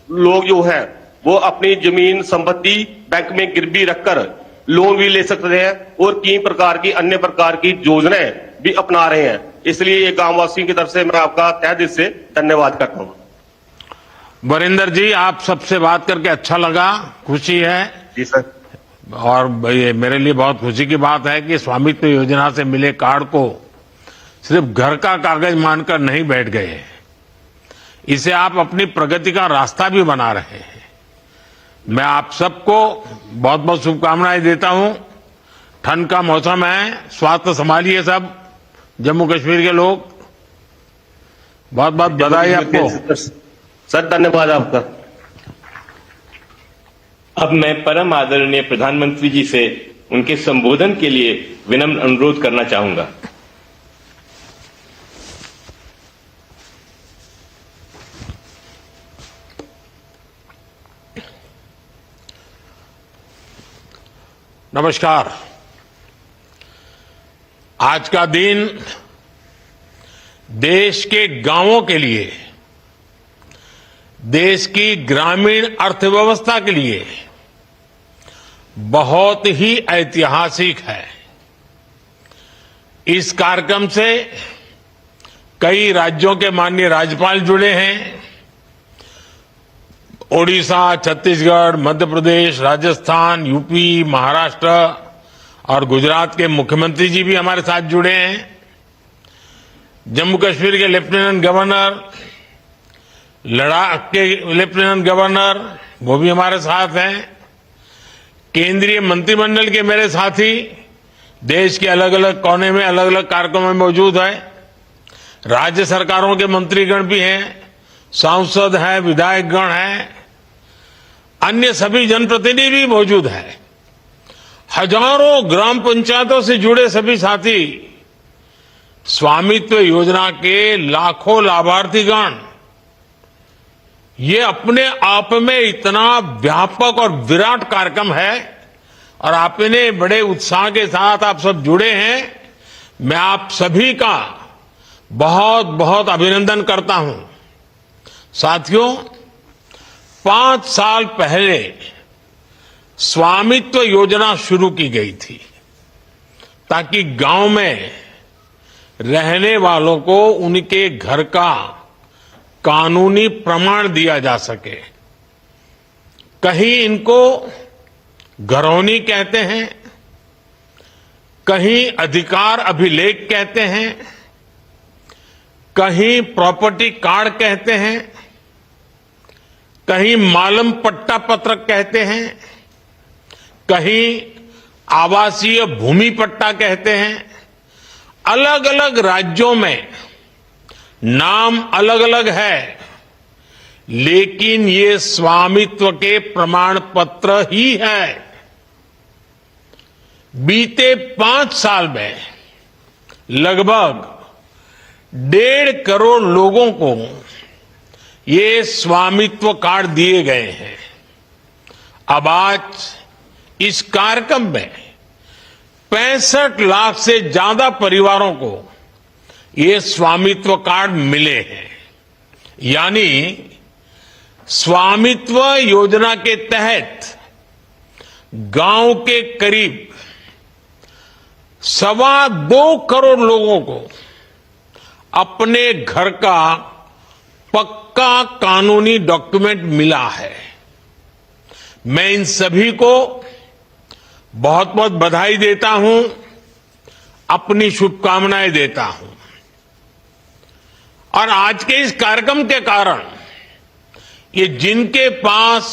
लोग जो है वो अपनी जमीन संपत्ति बैंक में गिरवी रखकर लोन भी ले सकते हैं और कई प्रकार की अन्य प्रकार की योजनाएं भी अपना रहे हैं। इसलिए ये गांव वासियों की तरफ से मैं आपका तहे दिल से धन्यवाद करता हूं। वरिंदर जी, आप सबसे बात करके अच्छा लगा, खुशी है। जी सर। और ये मेरे लिए बहुत खुशी की बात है कि स्वामित्व योजना से मिले कार्ड को सिर्फ घर का कागज मानकर नहीं बैठ गए, इसे आप अपनी प्रगति का रास्ता भी बना रहे हैं। मैं आप सबको बहुत बहुत शुभकामनाएं देता हूं। ठंड का मौसम है, स्वास्थ्य संभालिए सब जम्मू कश्मीर के लोग। बहुत बहुत बधाई आपको सर, धन्यवाद आपका। अब मैं परम आदरणीय प्रधानमंत्री जी से उनके संबोधन के लिए विनम्र अनुरोध करना चाहूंगा। नमस्कार। आज का दिन देश के गांवों के लिए, देश की ग्रामीण अर्थव्यवस्था के लिए बहुत ही ऐतिहासिक है। इस कार्यक्रम से कई राज्यों के माननीय राज्यपाल जुड़े हैं। ओडिशा, छत्तीसगढ़, मध्य प्रदेश, राजस्थान, यूपी, महाराष्ट्र और गुजरात के मुख्यमंत्री जी भी हमारे साथ जुड़े हैं। जम्मू कश्मीर के लेफ्टिनेंट गवर्नर, लद्दाख के लेफ्टिनेंट गवर्नर, वो भी हमारे साथ हैं। केंद्रीय मंत्रिमंडल के मेरे साथी देश के अलग अलग कोने में अलग अलग कार्यक्रमों में मौजूद हैं। राज्य सरकारों के मंत्रीगण भी हैं, सांसद हैं, विधायकगण हैं। अन्य सभी जनप्रतिनिधि भी मौजूद हैं। हजारों ग्राम पंचायतों से जुड़े सभी साथी, स्वामित्व योजना के लाखों लाभार्थीगण, ये अपने आप में इतना व्यापक और विराट कार्यक्रम है और आपने बड़े उत्साह के साथ आप सब जुड़े हैं। मैं आप सभी का बहुत बहुत अभिनंदन करता हूं। साथियों, 5 साल पहले स्वामित्व योजना शुरू की गई थी ताकि गांव में रहने वालों को उनके घर का कानूनी प्रमाण दिया जा सके। कहीं इनको घरौनी कहते हैं, कहीं अधिकार अभिलेख कहते हैं, कहीं प्रॉपर्टी कार्ड कहते हैं, कहीं मालम पट्टा पत्रक कहते हैं, कहीं आवासीय भूमि पट्टा कहते हैं। अलग अलग राज्यों में नाम अलग अलग है, लेकिन ये स्वामित्व के प्रमाण पत्र ही है। बीते 5 साल में लगभग 1.5 करोड़ लोगों को ये स्वामित्व कार्ड दिए गए हैं। अब आज इस कार्यक्रम में 65 लाख से ज्यादा परिवारों को ये स्वामित्व कार्ड मिले हैं। यानी स्वामित्व योजना के तहत गांव के करीब 2.25 करोड़ लोगों को अपने घर का पक्का कानूनी डॉक्यूमेंट मिला है। मैं इन सभी को बहुत बहुत बधाई देता हूं, अपनी शुभकामनाएं देता हूं। और आज के इस कार्यक्रम के कारण ये जिनके पास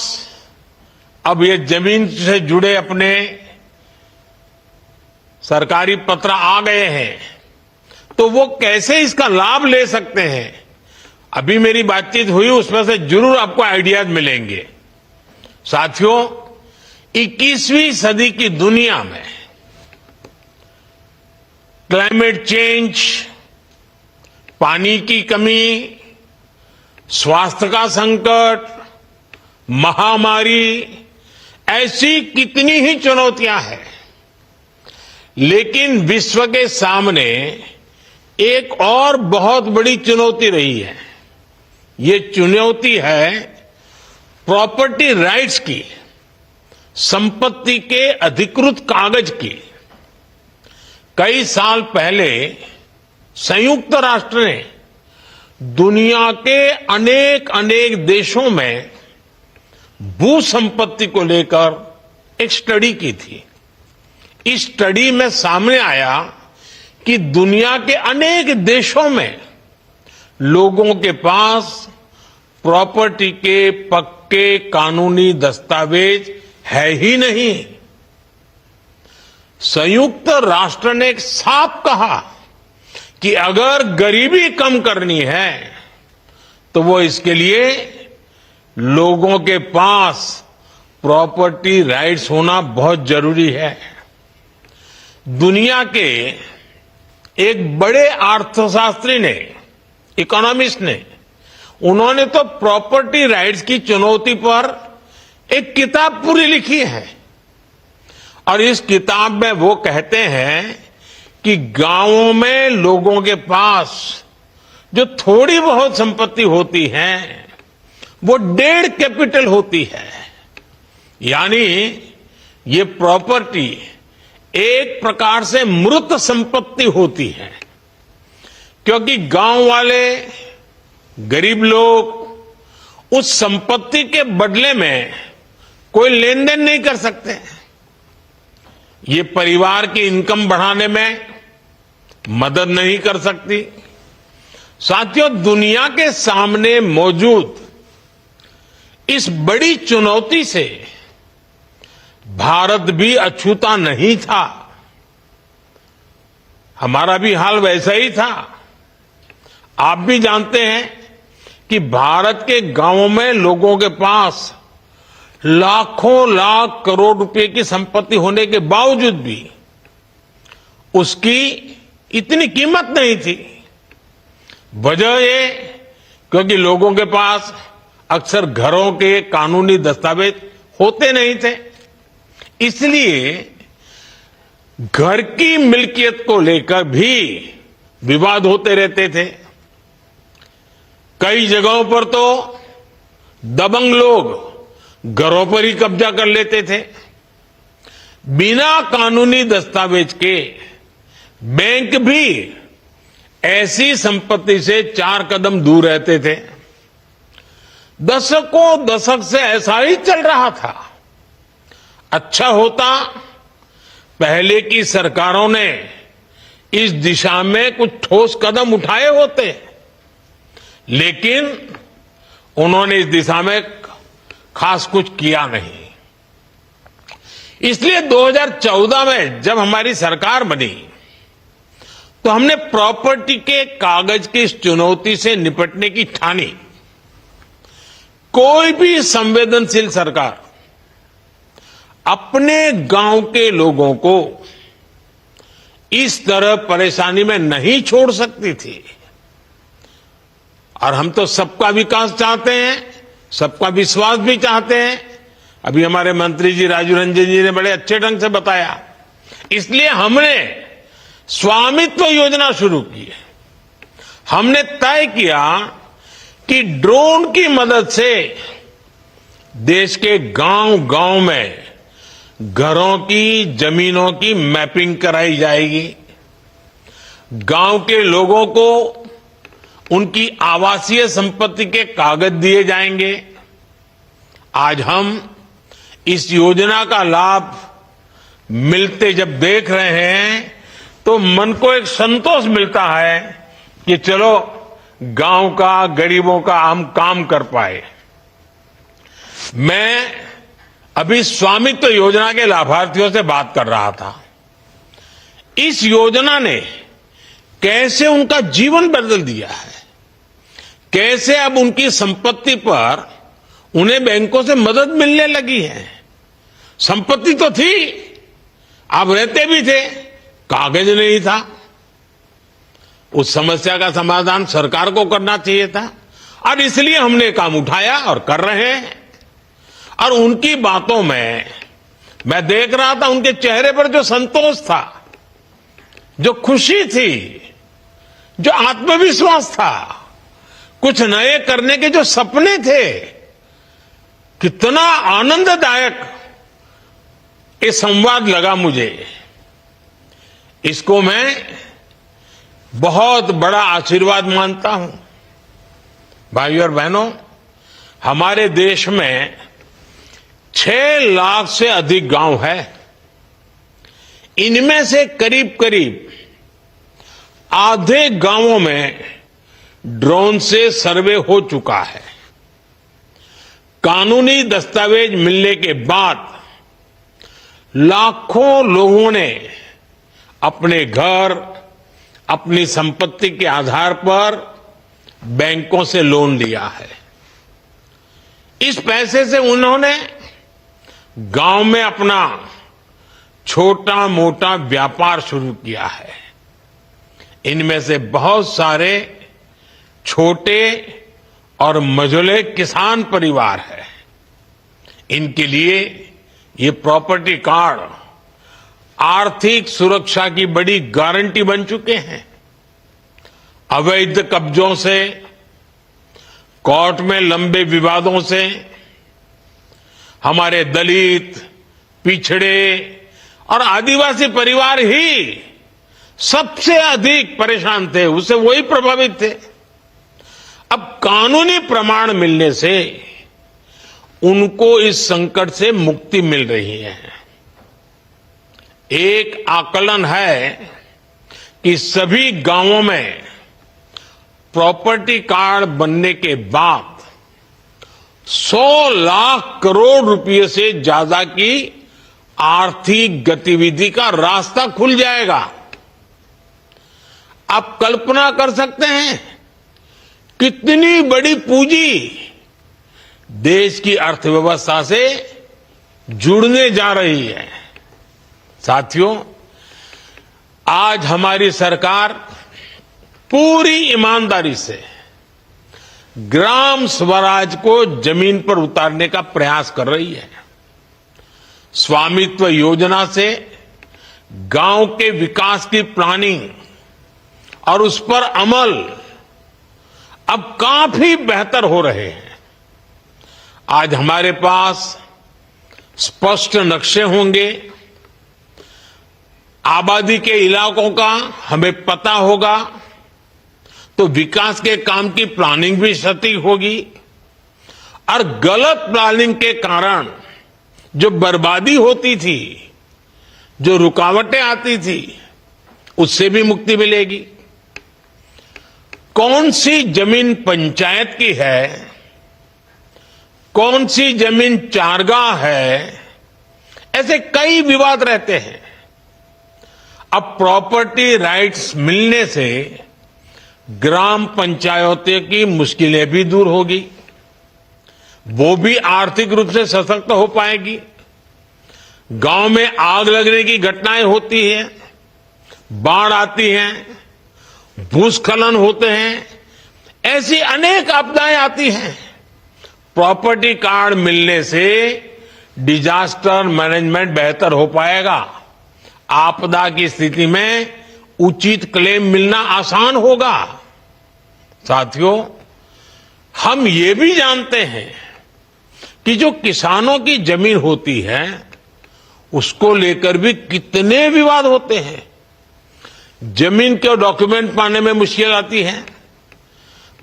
अब ये जमीन से जुड़े अपने सरकारी पत्र आ गए हैं, तो वो कैसे इसका लाभ ले सकते हैं, अभी मेरी बातचीत हुई, उसमें से जरूर आपको आइडियाज मिलेंगे। साथियों, 21वीं सदी की दुनिया में क्लाइमेट चेंज, पानी की कमी, स्वास्थ्य का संकट, महामारी, ऐसी कितनी ही चुनौतियां हैं, लेकिन विश्व के सामने एक और बहुत बड़ी चुनौती रही है। ये चुनौती है प्रॉपर्टी राइट्स की, संपत्ति के अधिकृत कागज की। कई साल पहले संयुक्त राष्ट्र ने दुनिया के अनेक देशों में भू संपत्ति को लेकर एक स्टडी की थी। इस स्टडी में सामने आया कि दुनिया के अनेक देशों में लोगों के पास प्रॉपर्टी के पक्के कानूनी दस्तावेज है ही नहीं। संयुक्त राष्ट्र ने साफ कहा कि अगर गरीबी कम करनी है तो वो इसके लिए लोगों के पास प्रॉपर्टी राइट्स होना बहुत जरूरी है। दुनिया के एक बड़े अर्थशास्त्री ने, इकोनॉमिस्ट ने, उन्होंने तो प्रॉपर्टी राइट्स की चुनौती पर एक किताब पूरी लिखी है। और इस किताब में वो कहते हैं कि गांवों में लोगों के पास जो थोड़ी बहुत संपत्ति होती है वो 1.5 कैपिटल होती है। यानी ये प्रॉपर्टी एक प्रकार से मृत संपत्ति होती है, क्योंकि गांव वाले गरीब लोग उस संपत्ति के बदले में कोई लेन देन नहीं कर सकते। ये परिवार की इनकम बढ़ाने में मदद नहीं कर सकती। साथियों, दुनिया के सामने मौजूद इस बड़ी चुनौती से भारत भी अछूता नहीं था। हमारा भी हाल वैसा ही था। आप भी जानते हैं कि भारत के गांवों में लोगों के पास लाखों लाख करोड़ रुपए की संपत्ति होने के बावजूद भी उसकी इतनी कीमत नहीं थी। वजह ये क्योंकि लोगों के पास अक्सर घरों के कानूनी दस्तावेज होते नहीं थे, इसलिए घर की मिल्कियत को लेकर भी विवाद होते रहते थे। कई जगहों पर तो दबंग लोग घरों पर ही कब्जा कर लेते थे। बिना कानूनी दस्तावेज के बैंक भी ऐसी संपत्ति से 4 कदम दूर रहते थे। दशकों दशक से ऐसा ही चल रहा था। अच्छा होता पहले की सरकारों ने इस दिशा में कुछ ठोस कदम उठाए होते, लेकिन उन्होंने इस दिशा में खास कुछ किया नहीं। इसलिए 2014 में जब हमारी सरकार बनी तो हमने प्रॉपर्टी के कागज की इस चुनौती से निपटने की ठानी। कोई भी संवेदनशील सरकार अपने गांव के लोगों को इस तरह परेशानी में नहीं छोड़ सकती थी। और हम तो सबका विकास चाहते हैं, सबका विश्वास भी चाहते हैं। अभी हमारे मंत्री जी राजू रंजन जी ने बड़े अच्छे ढंग से बताया। इसलिए हमने स्वामित्व योजना शुरू की है। हमने तय किया कि ड्रोन की मदद से देश के गांव-गांव में घरों की, जमीनों की मैपिंग कराई जाएगी। गांव के लोगों को उनकी आवासीय संपत्ति के कागज दिए जाएंगे। आज हम इस योजना का लाभ मिलते जब देख रहे हैं तो मन को एक संतोष मिलता है कि चलो गांव का, गरीबों का हम काम कर पाए। मैं अभी स्वामित्व योजना के लाभार्थियों से बात कर रहा था। इस योजना ने कैसे उनका जीवन बदल दिया है, कैसे अब उनकी संपत्ति पर उन्हें बैंकों से मदद मिलने लगी है। संपत्ति तो थी, आप रहते भी थे, कागज नहीं था। उस समस्या का समाधान सरकार को करना चाहिए था और इसलिए हमने काम उठाया और कर रहे हैं। और उनकी बातों में मैं देख रहा था, उनके चेहरे पर जो संतोष था, जो खुशी थी, जो आत्मविश्वास था, कुछ नए करने के जो सपने थे, कितना आनंददायक ये संवाद लगा मुझे। इसको मैं बहुत बड़ा आशीर्वाद मानता हूं। भाइयों और बहनों, हमारे देश में 6 लाख से अधिक गांव है। इनमें से करीब करीब आधे गांवों में ड्रोन से सर्वे हो चुका है। कानूनी दस्तावेज मिलने के बाद लाखों लोगों ने अपने घर, अपनी संपत्ति के आधार पर बैंकों से लोन लिया है। इस पैसे से उन्होंने गांव में अपना छोटा मोटा व्यापार शुरू किया है। इनमें से बहुत सारे छोटे और मझोले किसान परिवार हैं। इनके लिए ये प्रॉपर्टी कार्ड आर्थिक सुरक्षा की बड़ी गारंटी बन चुके हैं। अवैध कब्जों से, कोर्ट में लंबे विवादों से हमारे दलित, पिछड़े और आदिवासी परिवार ही सबसे अधिक परेशान थे, उससे वही प्रभावित थे। अब कानूनी प्रमाण मिलने से उनको इस संकट से मुक्ति मिल रही है। एक आकलन है कि सभी गांवों में प्रॉपर्टी कार्ड बनने के बाद 100 लाख करोड़ रुपए से ज्यादा की आर्थिक गतिविधि का रास्ता खुल जाएगा। आप कल्पना कर सकते हैं कितनी बड़ी पूंजी देश की अर्थव्यवस्था से जुड़ने जा रही है। साथियों, आज हमारी सरकार पूरी ईमानदारी से ग्राम स्वराज को जमीन पर उतारने का प्रयास कर रही है। स्वामित्व योजना से गांव के विकास की प्लानिंग और उस पर अमल अब काफी बेहतर हो रहे हैं। आज हमारे पास स्पष्ट नक्शे होंगे, आबादी के इलाकों का हमें पता होगा, तो विकास के काम की प्लानिंग भी सटीक होगी और गलत प्लानिंग के कारण जो बर्बादी होती थी, जो रुकावटें आती थी, उससे भी मुक्ति मिलेगी। कौन सी जमीन पंचायत की है, कौन सी जमीन चारगाह है, ऐसे कई विवाद रहते हैं। अब प्रॉपर्टी राइट्स मिलने से ग्राम पंचायतों की मुश्किलें भी दूर होगी, वो भी आर्थिक रूप से सशक्त हो पाएगी। गांव में आग लगने की घटनाएं होती हैं, बाढ़ आती हैं, भूस्खलन होते हैं, ऐसी अनेक आपदाएं आती हैं। प्रॉपर्टी कार्ड मिलने से डिजास्टर मैनेजमेंट बेहतर हो पाएगा। आपदा की स्थिति में उचित क्लेम मिलना आसान होगा। साथियों, हम ये भी जानते हैं कि जो किसानों की जमीन होती है उसको लेकर भी कितने विवाद होते हैं। जमीन के डॉक्यूमेंट पाने में मुश्किल आती है,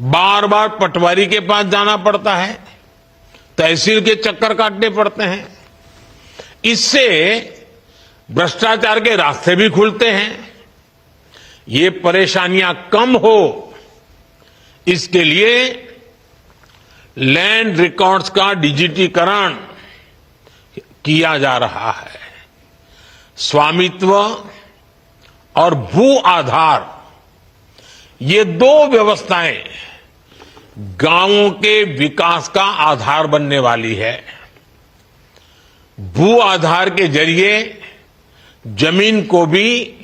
बार बार पटवारी के पास जाना पड़ता है, तहसील के चक्कर काटने पड़ते हैं। इससे भ्रष्टाचार के रास्ते भी खुलते हैं। ये परेशानियां कम हो, इसके लिए लैंड रिकॉर्ड्स का डिजिटीकरण किया जा रहा है। स्वामित्व और भू आधार, ये दो व्यवस्थाएं गांवों के विकास का आधार बनने वाली है। भू आधार के जरिए जमीन को भी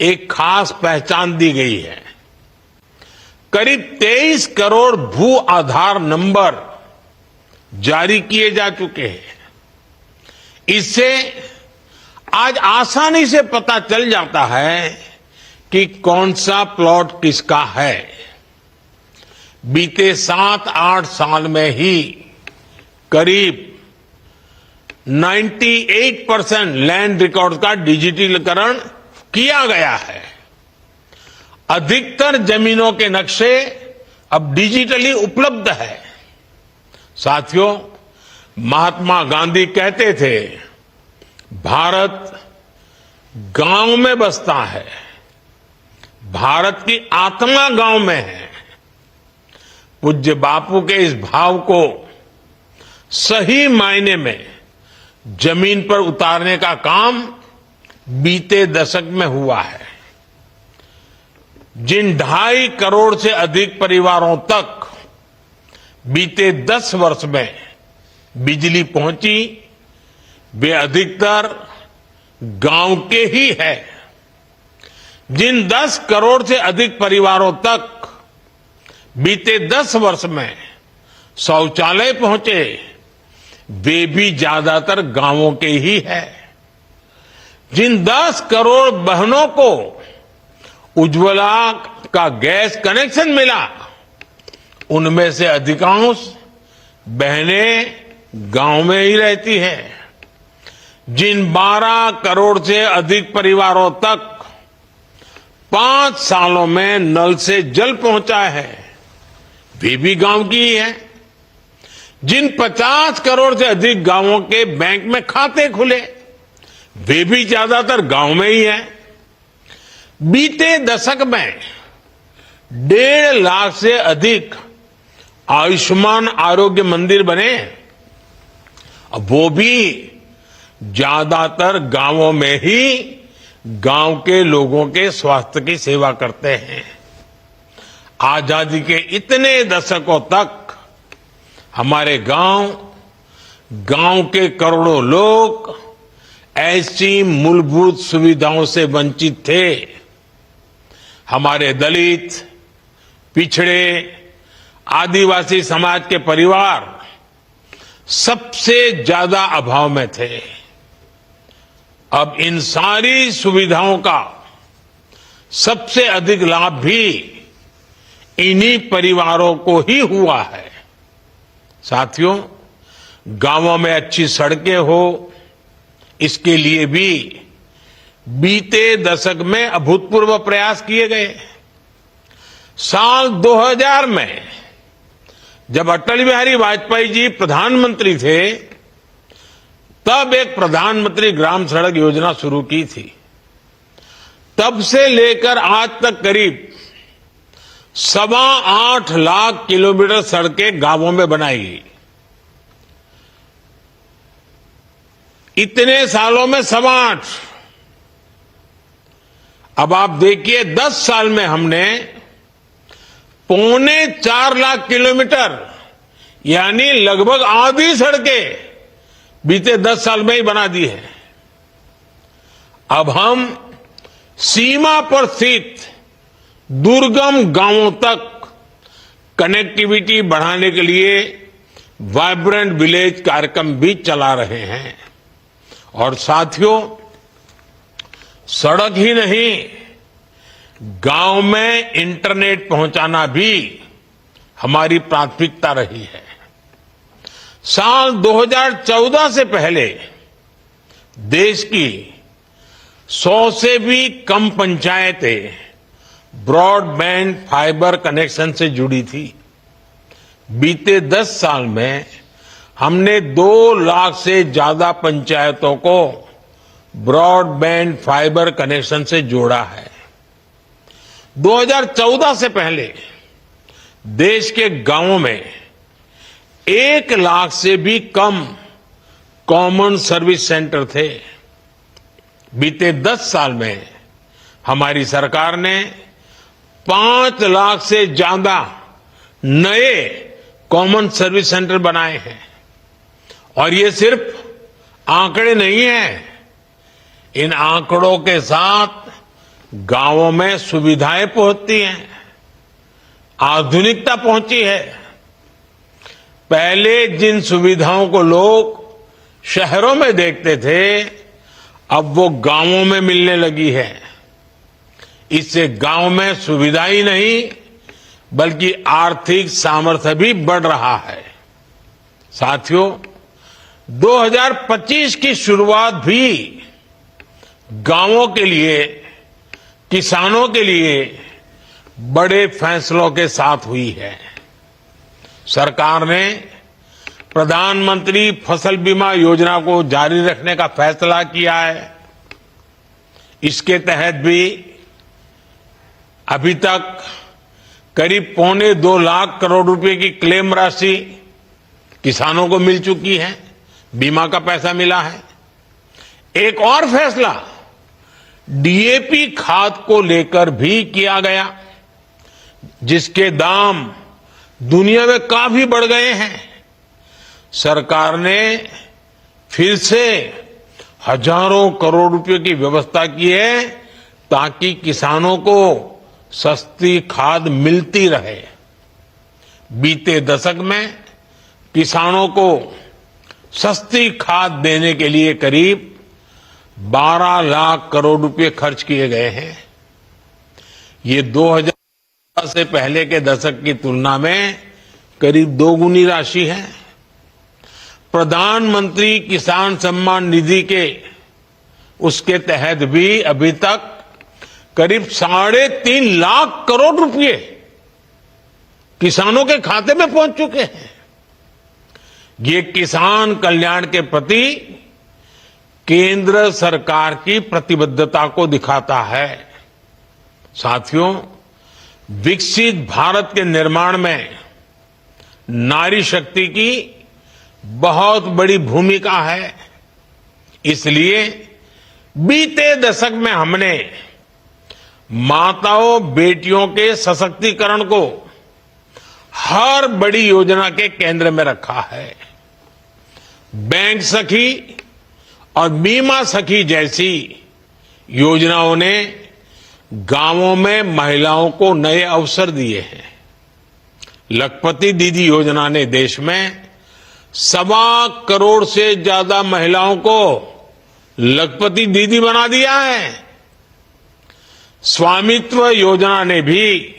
एक खास पहचान दी गई है। करीब 23 करोड़ भू आधार नंबर जारी किए जा चुके हैं। इससे आज आसानी से पता चल जाता है कि कौन सा प्लॉट किसका है। बीते 7-8 साल में ही करीब 98% लैंड रिकॉर्ड का डिजिटलीकरण किया गया है। अधिकतर जमीनों के नक्शे अब डिजिटली उपलब्ध है। साथियों, महात्मा गांधी कहते थे, भारत गांव में बसता है, भारत की आत्मा गांव में है। पूज्य बापू के इस भाव को सही मायने में जमीन पर उतारने का काम बीते दशक में हुआ है। जिन 2.5 करोड़ से अधिक परिवारों तक बीते 10 वर्ष में बिजली पहुंची, वे अधिकतर गांव के ही है। जिन 10 करोड़ से अधिक परिवारों तक बीते 10 वर्ष में शौचालय पहुंचे, वे भी ज्यादातर गांवों के ही है। जिन 10 करोड़ बहनों को उज्ज्वला का गैस कनेक्शन मिला, उनमें से अधिकांश बहनें गांव में ही रहती हैं। जिन 12 करोड़ से अधिक परिवारों तक 5 सालों में नल से जल पहुंचा है, वे भी गांव की ही है। जिन 50 करोड़ से अधिक गांवों के बैंक में खाते खुले, वे भी ज्यादातर गांव में ही है। बीते दशक में 1.5 लाख से अधिक आयुष्मान आरोग्य मंदिर बने, अब वो भी ज्यादातर गांवों में ही गांव के लोगों के स्वास्थ्य की सेवा करते हैं। आजादी के इतने दशकों तक हमारे गांव गांव के करोड़ों लोग ऐसी मूलभूत सुविधाओं से वंचित थे। हमारे दलित, पिछड़े, आदिवासी समाज के परिवार सबसे ज्यादा अभाव में थे। अब इन सारी सुविधाओं का सबसे अधिक लाभ भी इन्हीं परिवारों को ही हुआ है। साथियों, गांवों में अच्छी सड़कें हो, इसके लिए भी बीते दशक में अभूतपूर्व प्रयास किए गए। साल 2000 में जब अटल बिहारी वाजपेयी जी प्रधानमंत्री थे, तब एक प्रधानमंत्री ग्राम सड़क योजना शुरू की थी। तब से लेकर आज तक करीब 8.25 लाख किलोमीटर सड़कें गांवों में बनाई गई। इतने सालों में 8.25। अब आप देखिए 10 साल में हमने 3.25 लाख किलोमीटर यानी लगभग आधी सड़कें बीते 10 साल में ही बना दी है। अब हम सीमा पर स्थित दुर्गम गांवों तक कनेक्टिविटी बढ़ाने के लिए वाइब्रेंट विलेज कार्यक्रम भी चला रहे हैं। और साथियों, सड़क ही नहीं, गांव में इंटरनेट पहुंचाना भी हमारी प्राथमिकता रही है। साल 2014 से पहले देश की 100 से भी कम पंचायतें ब्रॉडबैंड फाइबर कनेक्शन से जुड़ी थी। बीते 10 साल में हमने 2 लाख से ज्यादा पंचायतों को ब्रॉडबैंड फाइबर कनेक्शन से जोड़ा है। 2014 से पहले देश के गांवों में 1 लाख से भी कम कॉमन सर्विस सेंटर थे। बीते 10 साल में हमारी सरकार ने 5 लाख से ज्यादा नए कॉमन सर्विस सेंटर बनाए हैं। और ये सिर्फ आंकड़े नहीं हैं, इन आंकड़ों के साथ गांवों में सुविधाएं पहुंचती हैं, आधुनिकता पहुंची है। पहले जिन सुविधाओं को लोग शहरों में देखते थे, अब वो गांवों में मिलने लगी है। इससे गांव में सुविधा ही नहीं बल्कि आर्थिक सामर्थ्य भी बढ़ रहा है। साथियों, 2025 की शुरुआत भी गांवों के लिए, किसानों के लिए बड़े फैसलों के साथ हुई है। सरकार ने प्रधानमंत्री फसल बीमा योजना को जारी रखने का फैसला किया है। इसके तहत भी अभी तक करीब 2.25 लाख करोड़ रुपए की क्लेम राशि किसानों को मिल चुकी है, बीमा का पैसा मिला है। एक और फैसला डीएपी खाद को लेकर भी किया गया, जिसके दाम दुनिया में काफी बढ़ गए हैं। सरकार ने फिर से हजारों करोड़ रुपए की व्यवस्था की है ताकि किसानों को सस्ती खाद मिलती रहे। बीते दशक में किसानों को सस्ती खाद देने के लिए करीब 12 लाख करोड़ रुपए खर्च किए गए हैं। ये 2000 से पहले के दशक की तुलना में करीब 2 गुनी राशि है। प्रधानमंत्री किसान सम्मान निधि के उसके तहत भी अभी तक करीब 3.5 लाख करोड़ रुपए किसानों के खाते में पहुंच चुके हैं। ये किसान कल्याण के प्रति केंद्र सरकार की प्रतिबद्धता को दिखाता है। साथियों, विकसित भारत के निर्माण में नारी शक्ति की बहुत बड़ी भूमिका है। इसलिए बीते दशक में हमने माताओं बेटियों के सशक्तिकरण को हर बड़ी योजना के केंद्र में रखा है। बैंक सखी और बीमा सखी जैसी योजनाओं ने गांवों में महिलाओं को नए अवसर दिए हैं। लखपति दीदी योजना ने देश में 1.25 करोड़ से ज्यादा महिलाओं को लखपति दीदी बना दिया है। स्वामित्व योजना ने भी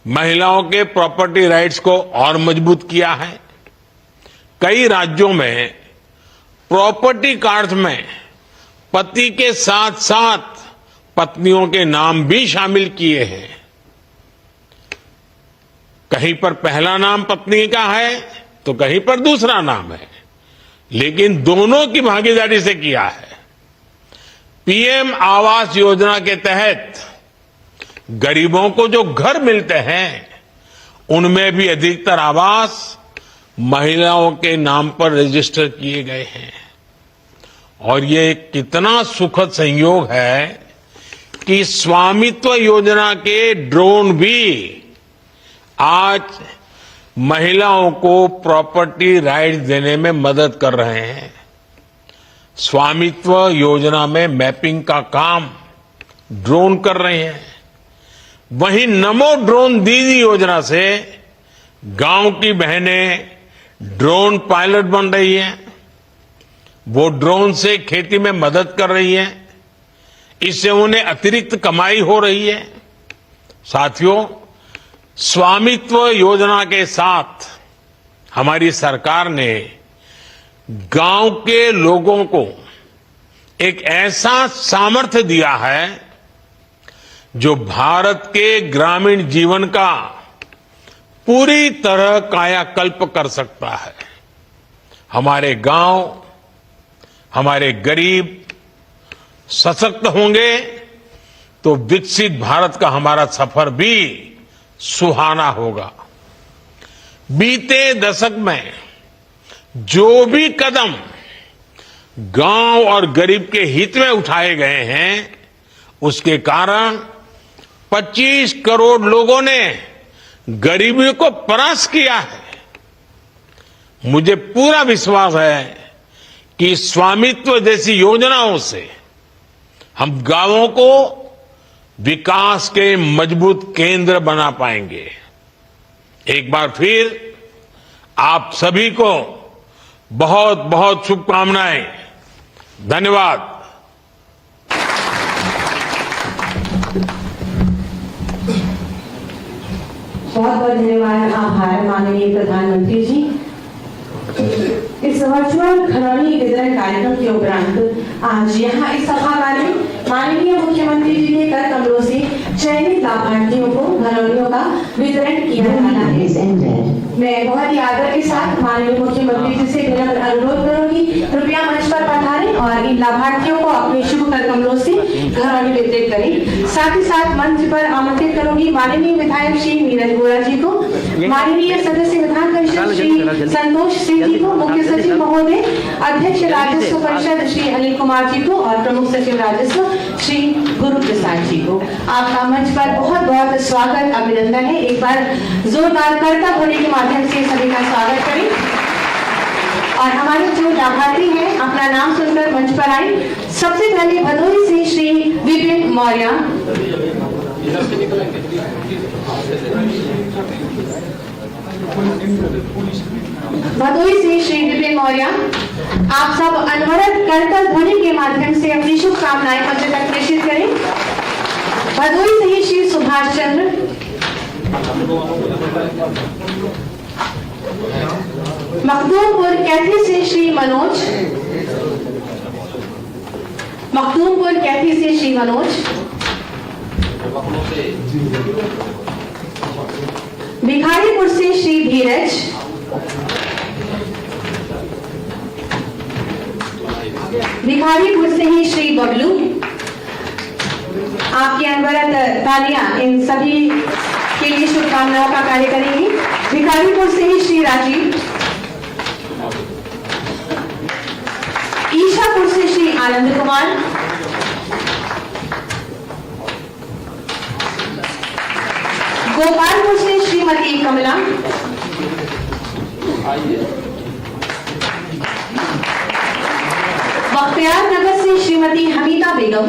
महिलाओं के प्रॉपर्टी राइट्स को और मजबूत किया है। कई राज्यों में प्रॉपर्टी कार्ड्स में पति के साथ साथ पत्नियों के नाम भी शामिल किए हैं। कहीं पर पहला नाम पत्नी का है तो कहीं पर दूसरा नाम है, लेकिन दोनों की भागीदारी से किया है। पीएम आवास योजना के तहत गरीबों को जो घर मिलते हैं उनमें भी अधिकतर आवास महिलाओं के नाम पर रजिस्टर किए गए हैं। और ये कितना सुखद संयोग है कि स्वामित्व योजना के ड्रोन भी आज महिलाओं को प्रॉपर्टी राइट्स देने में मदद कर रहे हैं। स्वामित्व योजना में मैपिंग का काम ड्रोन कर रहे हैं। वहीं नमो ड्रोन दीदी योजना से गांव की बहनें ड्रोन पायलट बन रही हैं। वो ड्रोन से खेती में मदद कर रही हैं। इससे उन्हें अतिरिक्त कमाई हो रही है। साथियों, स्वामित्व योजना के साथ हमारी सरकार ने गांव के लोगों को एक ऐसा सामर्थ्य दिया है जो भारत के ग्रामीण जीवन का पूरी तरह कायाकल्प कर सकता है। हमारे गांव, हमारे गरीब सशक्त होंगे तो विकसित भारत का हमारा सफर भी सुहाना होगा। बीते दशक में जो भी कदम गांव और गरीब के हित में उठाए गए हैं उसके कारण 25 करोड़ लोगों ने गरीबी को परास्त किया है। मुझे पूरा विश्वास है कि स्वामित्व जैसी योजनाओं से हम गांवों को विकास के मजबूत केंद्र बना पाएंगे। एक बार फिर आप सभी को बहुत बहुत शुभकामनाएं। धन्यवाद। बहुत बहुत धन्यवाद, आभार माननीय प्रधानमंत्री जी। इस वर्चुअल घरौनी वितरण कार्यक्रम के उपरांत आज यहाँ इस सभागार में माननीय मुख्यमंत्री जी के कर कमलों से चयनित लाभार्थियों को घरौनियों का वितरण किया जाना है। मैं बहुत ही आदर के साथ माननीय मुख्यमंत्री जी से विनम्र अनुरोध करूंगी, कृपया मंच पर पधारें और इन लाभार्थियों को अपने शुभ कर कमलों से घरौनी वितरित करें। साथ ही साथ मंच पर आमंत्रित करूंगी माननीय विधायक श्री नीरज वोरा जी को, माननीय सदस्य विधान परिषद श्री संतोष सिंह जी को, मुख्य सचिव महोदय, अध्यक्ष राजस्व परिषद श्री अनिल कुमार जी को और प्रमुख सचिव राजस्व श्री गुरु प्रसाद जी को। आपका मंच पर बहुत बहुत स्वागत, अभिनंदन है। एक बार जोरदार करता ध्वनि के माध्यम से सभी का स्वागत करें। और हमारे जो लाभार्थी हैं अपना नाम सुनकर मंच पर आए। सबसे पहले भदोही से श्री विपिन मौर्य, भदोही से श्री विपिन मौर्य, आप सब अनवरत करतल ध्वनि के माध्यम से अपनी शुभकामनाएं मंच तक प्रेषित करें। भदोही से ही श्री सुभाष चंद्र, मखदूमपुर कैथी से श्री मनोज, मखदूमपुर कैथी से श्री मनोज, भिखारीपुर से श्री धीरज, भिखारीपुर से ही श्री बबलू। आपकी अनवरत तालियां इन सभी के लिए शुभकामनाओं का कार्य करेंगी। भिखारीपुर से ही श्री राजीव, ईशापुर से श्री आनंद कुमार, गोपालपुर से श्रीमती कमला, बख्तियार नगर से श्रीमती हमीदा बेगम,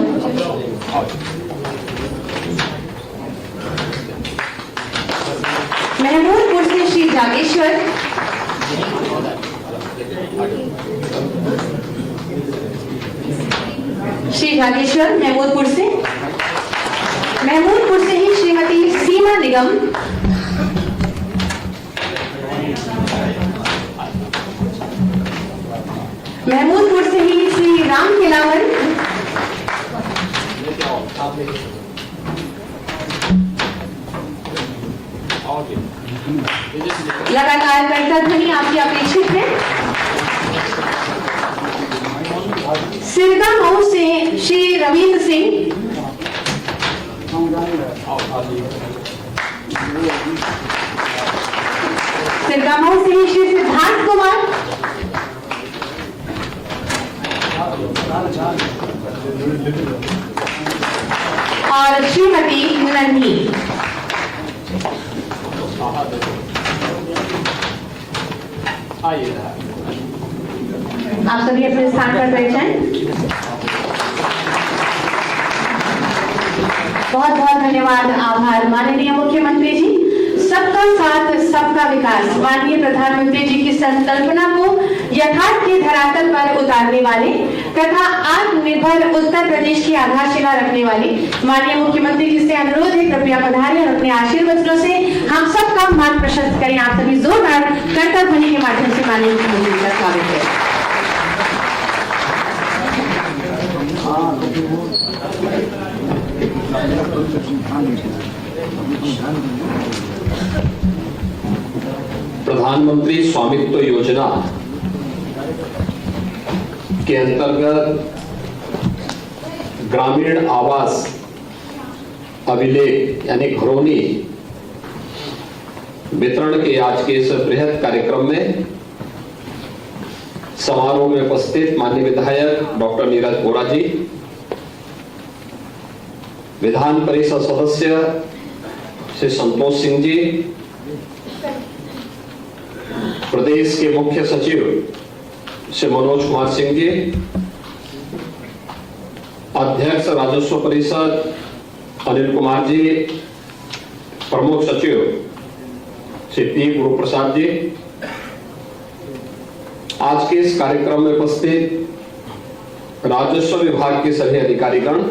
महमूदपुर से श्री जागेश्वर, महमूदपुर से ही श्रीमती सीमा निगम, महमूदपुर से ही श्री राम खिलावन, लगातार करता ध्वनि आपकी अपेक्षित है। सिरगा मऊ से श्री रविंद्र सिंह, सिरगा मऊ से ही श्री सिद्धार्थ कुमार, और श्रीमती नन्ही। आप सभी अपने स्थान पर बैठ जाएं। बहुत बहुत धन्यवाद, आभार माननीय मुख्यमंत्री जी। सबका साथ सबका विकास माननीय प्रधानमंत्री जी की संकल्पना को यथार्थ के धरातल पर उतारने वाले तथा आत्मनिर्भर उत्तर प्रदेश की आधारशिला रखने वाले माननीय मुख्यमंत्री जी से अनुरोध है, कृपया पधारें और अपने आशीर्वचनों से हम सबका मान प्रशस्त करें। आप सभी जोरदार करतल ध्वनि के माध्यम से माननीय मुख्यमंत्री जी का स्वागत है। प्रधानमंत्री स्वामित्व योजना के अंतर्गत ग्रामीण आवास अभिलेख यानी घरौनी वितरण के आज के इस बृहद कार्यक्रम में समारोह में उपस्थित माननीय विधायक डॉक्टर नीरज वोरा जी, विधान परिषद सदस्य श्री संतोष सिंह जी, प्रदेश के मुख्य सचिव श्री मनोज कुमार सिंह जी, अध्यक्ष राजस्व परिषद अनिल कुमार जी, प्रमुख सचिव श्री पी गुरु प्रसाद जी, आज के इस कार्यक्रम में उपस्थित राजस्व विभाग के सभी अधिकारीगण,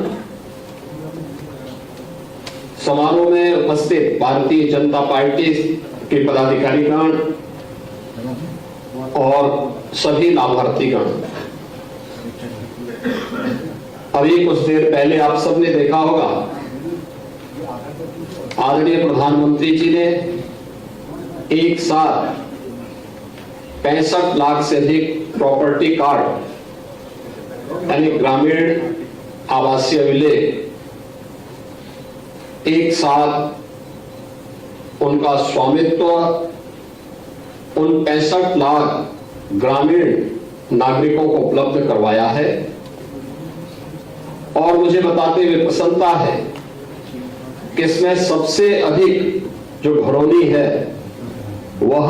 समारोह में उपस्थित भारतीय जनता पार्टी के पदाधिकारीगण और सभी लाभार्थीगण। अभी कुछ देर पहले आप सबने देखा होगा, आदरणीय प्रधानमंत्री जी ने एक साथ 65 लाख से अधिक प्रॉपर्टी कार्ड यानी ग्रामीण आवासीय अभिलेख एक साथ उनका स्वामित्व उन 65 लाख ग्रामीण नागरिकों को उपलब्ध करवाया है। और मुझे बताते हुए प्रसन्नता है कि इसमें सबसे अधिक जो घरौनी है वह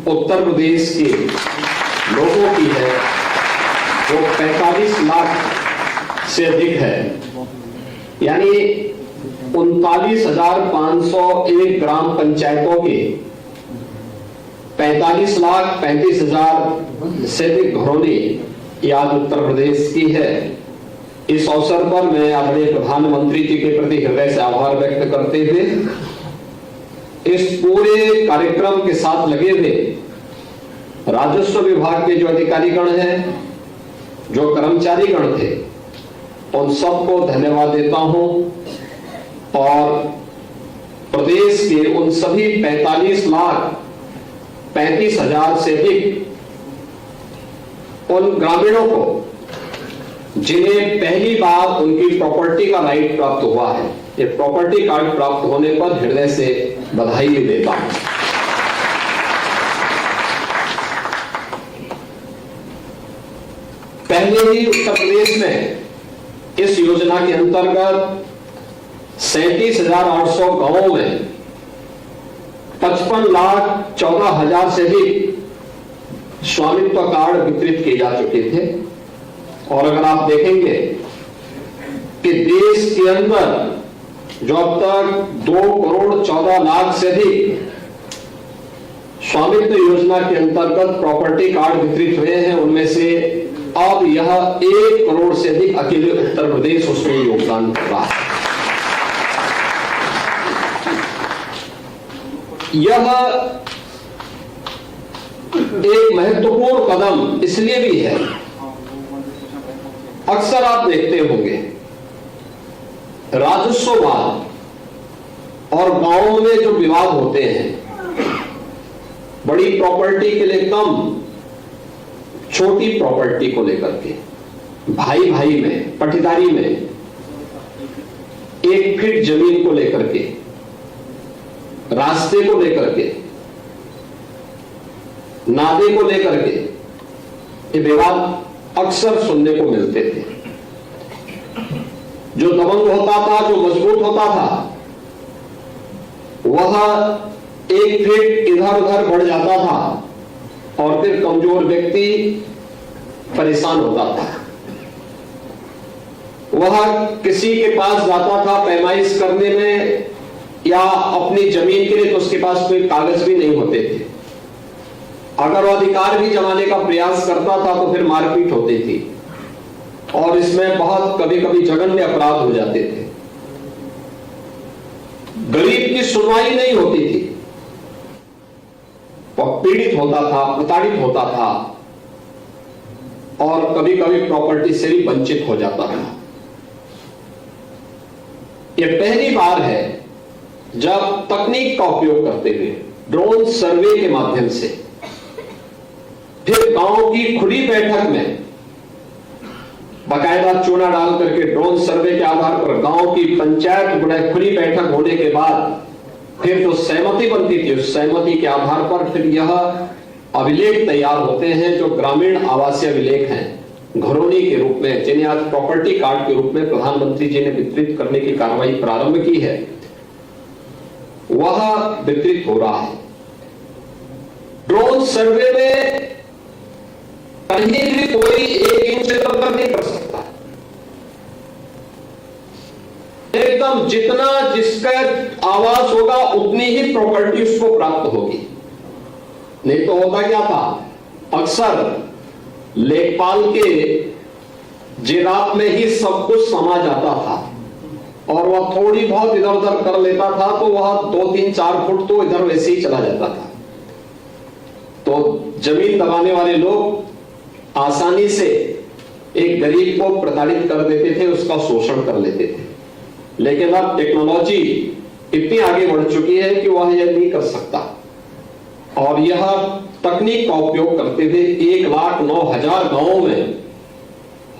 उत्तर प्रदेश के लोगों की है, वो 45 लाख से अधिक है, यानी 39,501 ग्राम पंचायतों के 45,35,000 से अधिक घरौनी आज उत्तर प्रदेश की है। इस अवसर पर मैं आदरणीय प्रधानमंत्री जी के प्रति हृदय से आभार व्यक्त करते हुए इस पूरे कार्यक्रम के साथ लगे हुए राजस्व विभाग के जो अधिकारीगण हैं, जो कर्मचारीगण थे, उन सबको धन्यवाद देता हूं और प्रदेश के उन सभी 45,35,000 से अधिक उन ग्रामीणों को जिन्हें पहली बार उनकी प्रॉपर्टी का राइट प्राप्त हुआ है, ये प्रॉपर्टी कार्ड प्राप्त होने पर हृदय से बधाई भी देता हूं। पहले ही उत्तर प्रदेश में इस योजना के अंतर्गत 37,800 गांवों में 55,14,000 से अधिक स्वामित्व कार्ड वितरित किए जा चुके थे। और अगर आप देखेंगे कि देश के अंदर जो अब तक 2,14,00,000 से अधिक स्वामित्व योजना के अंतर्गत प्रॉपर्टी कार्ड वितरित हुए हैं, उनमें से अब यह 1 करोड़ से अधिक अकेले उत्तर प्रदेश उसमें योगदान कर रहा है। यह एक महत्वपूर्ण कदम इसलिए भी है, अक्सर आप देखते होंगे राजस्ववाद और गांवों में जो विवाद होते हैं, बड़ी प्रॉपर्टी के लिए कम, छोटी प्रॉपर्टी को लेकर के, भाई भाई में, पटीदारी में, 1 फीट जमीन को लेकर के, रास्ते को लेकर के, नादे को लेकर के, ये विवाद अक्सर सुनने को मिलते थे। जो दबंग होता था, जो मजबूत होता था, वह 1 फीट इधर उधर बढ़ जाता था और फिर कमजोर व्यक्ति परेशान होता था। वह किसी के पास जाता था पैमाइश करने में या अपनी जमीन के लिए, तो उसके पास कोई कागज भी नहीं होते थे। अगर वो अधिकार भी जमाने का प्रयास करता था तो फिर मारपीट होती थी और इसमें बहुत कभी कभी जघन्य अपराध हो जाते थे। गरीब की सुनवाई नहीं होती थी, वह पीड़ित होता था, प्रताड़ित होता था और कभी कभी प्रॉपर्टी से भी वंचित हो जाता था। यह पहली बार है जब तकनीक का उपयोग करते हुए ड्रोन सर्वे के माध्यम से, फिर गांव की खुली बैठक में बाकायदा चूना डाल करके ड्रोन सर्वे के आधार पर गांव की पंचायत खुली बैठक होने के बाद फिर जो सहमति बनती थी, उस सहमति के आधार पर फिर यह अभिलेख तैयार होते हैं, जो ग्रामीण आवासीय अभिलेख हैं, घरौनी के रूप में, जिन्हें आज प्रॉपर्टी कार्ड के रूप में प्रधानमंत्री जी ने वितरित करने की कार्रवाई प्रारंभ की है, वह वितरित हो रहा है। ड्रोन सर्वे में कहीं भी कोई 1 इंच इधर नहीं कर सकता, एकदम जितना जिसका आवाज होगा उतनी ही प्रॉपर्टी उसको प्राप्त होगी। नहीं तो होता क्या था, अक्सर लेखपाल के जिराफ में ही सब कुछ समा जाता था और वह थोड़ी बहुत इधर उधर कर लेता था तो वह 2, 3, 4 फुट तो इधर वैसे ही चला जाता था। तो जमीन दबाने वाले लोग आसानी से एक गरीब को प्रताड़ित कर देते थे, उसका शोषण कर लेते थे। लेकिन अब टेक्नोलॉजी इतनी आगे बढ़ चुकी है कि वह यह नहीं कर सकता और यह तकनीक का उपयोग करते हुए 1,09,000 गांवों में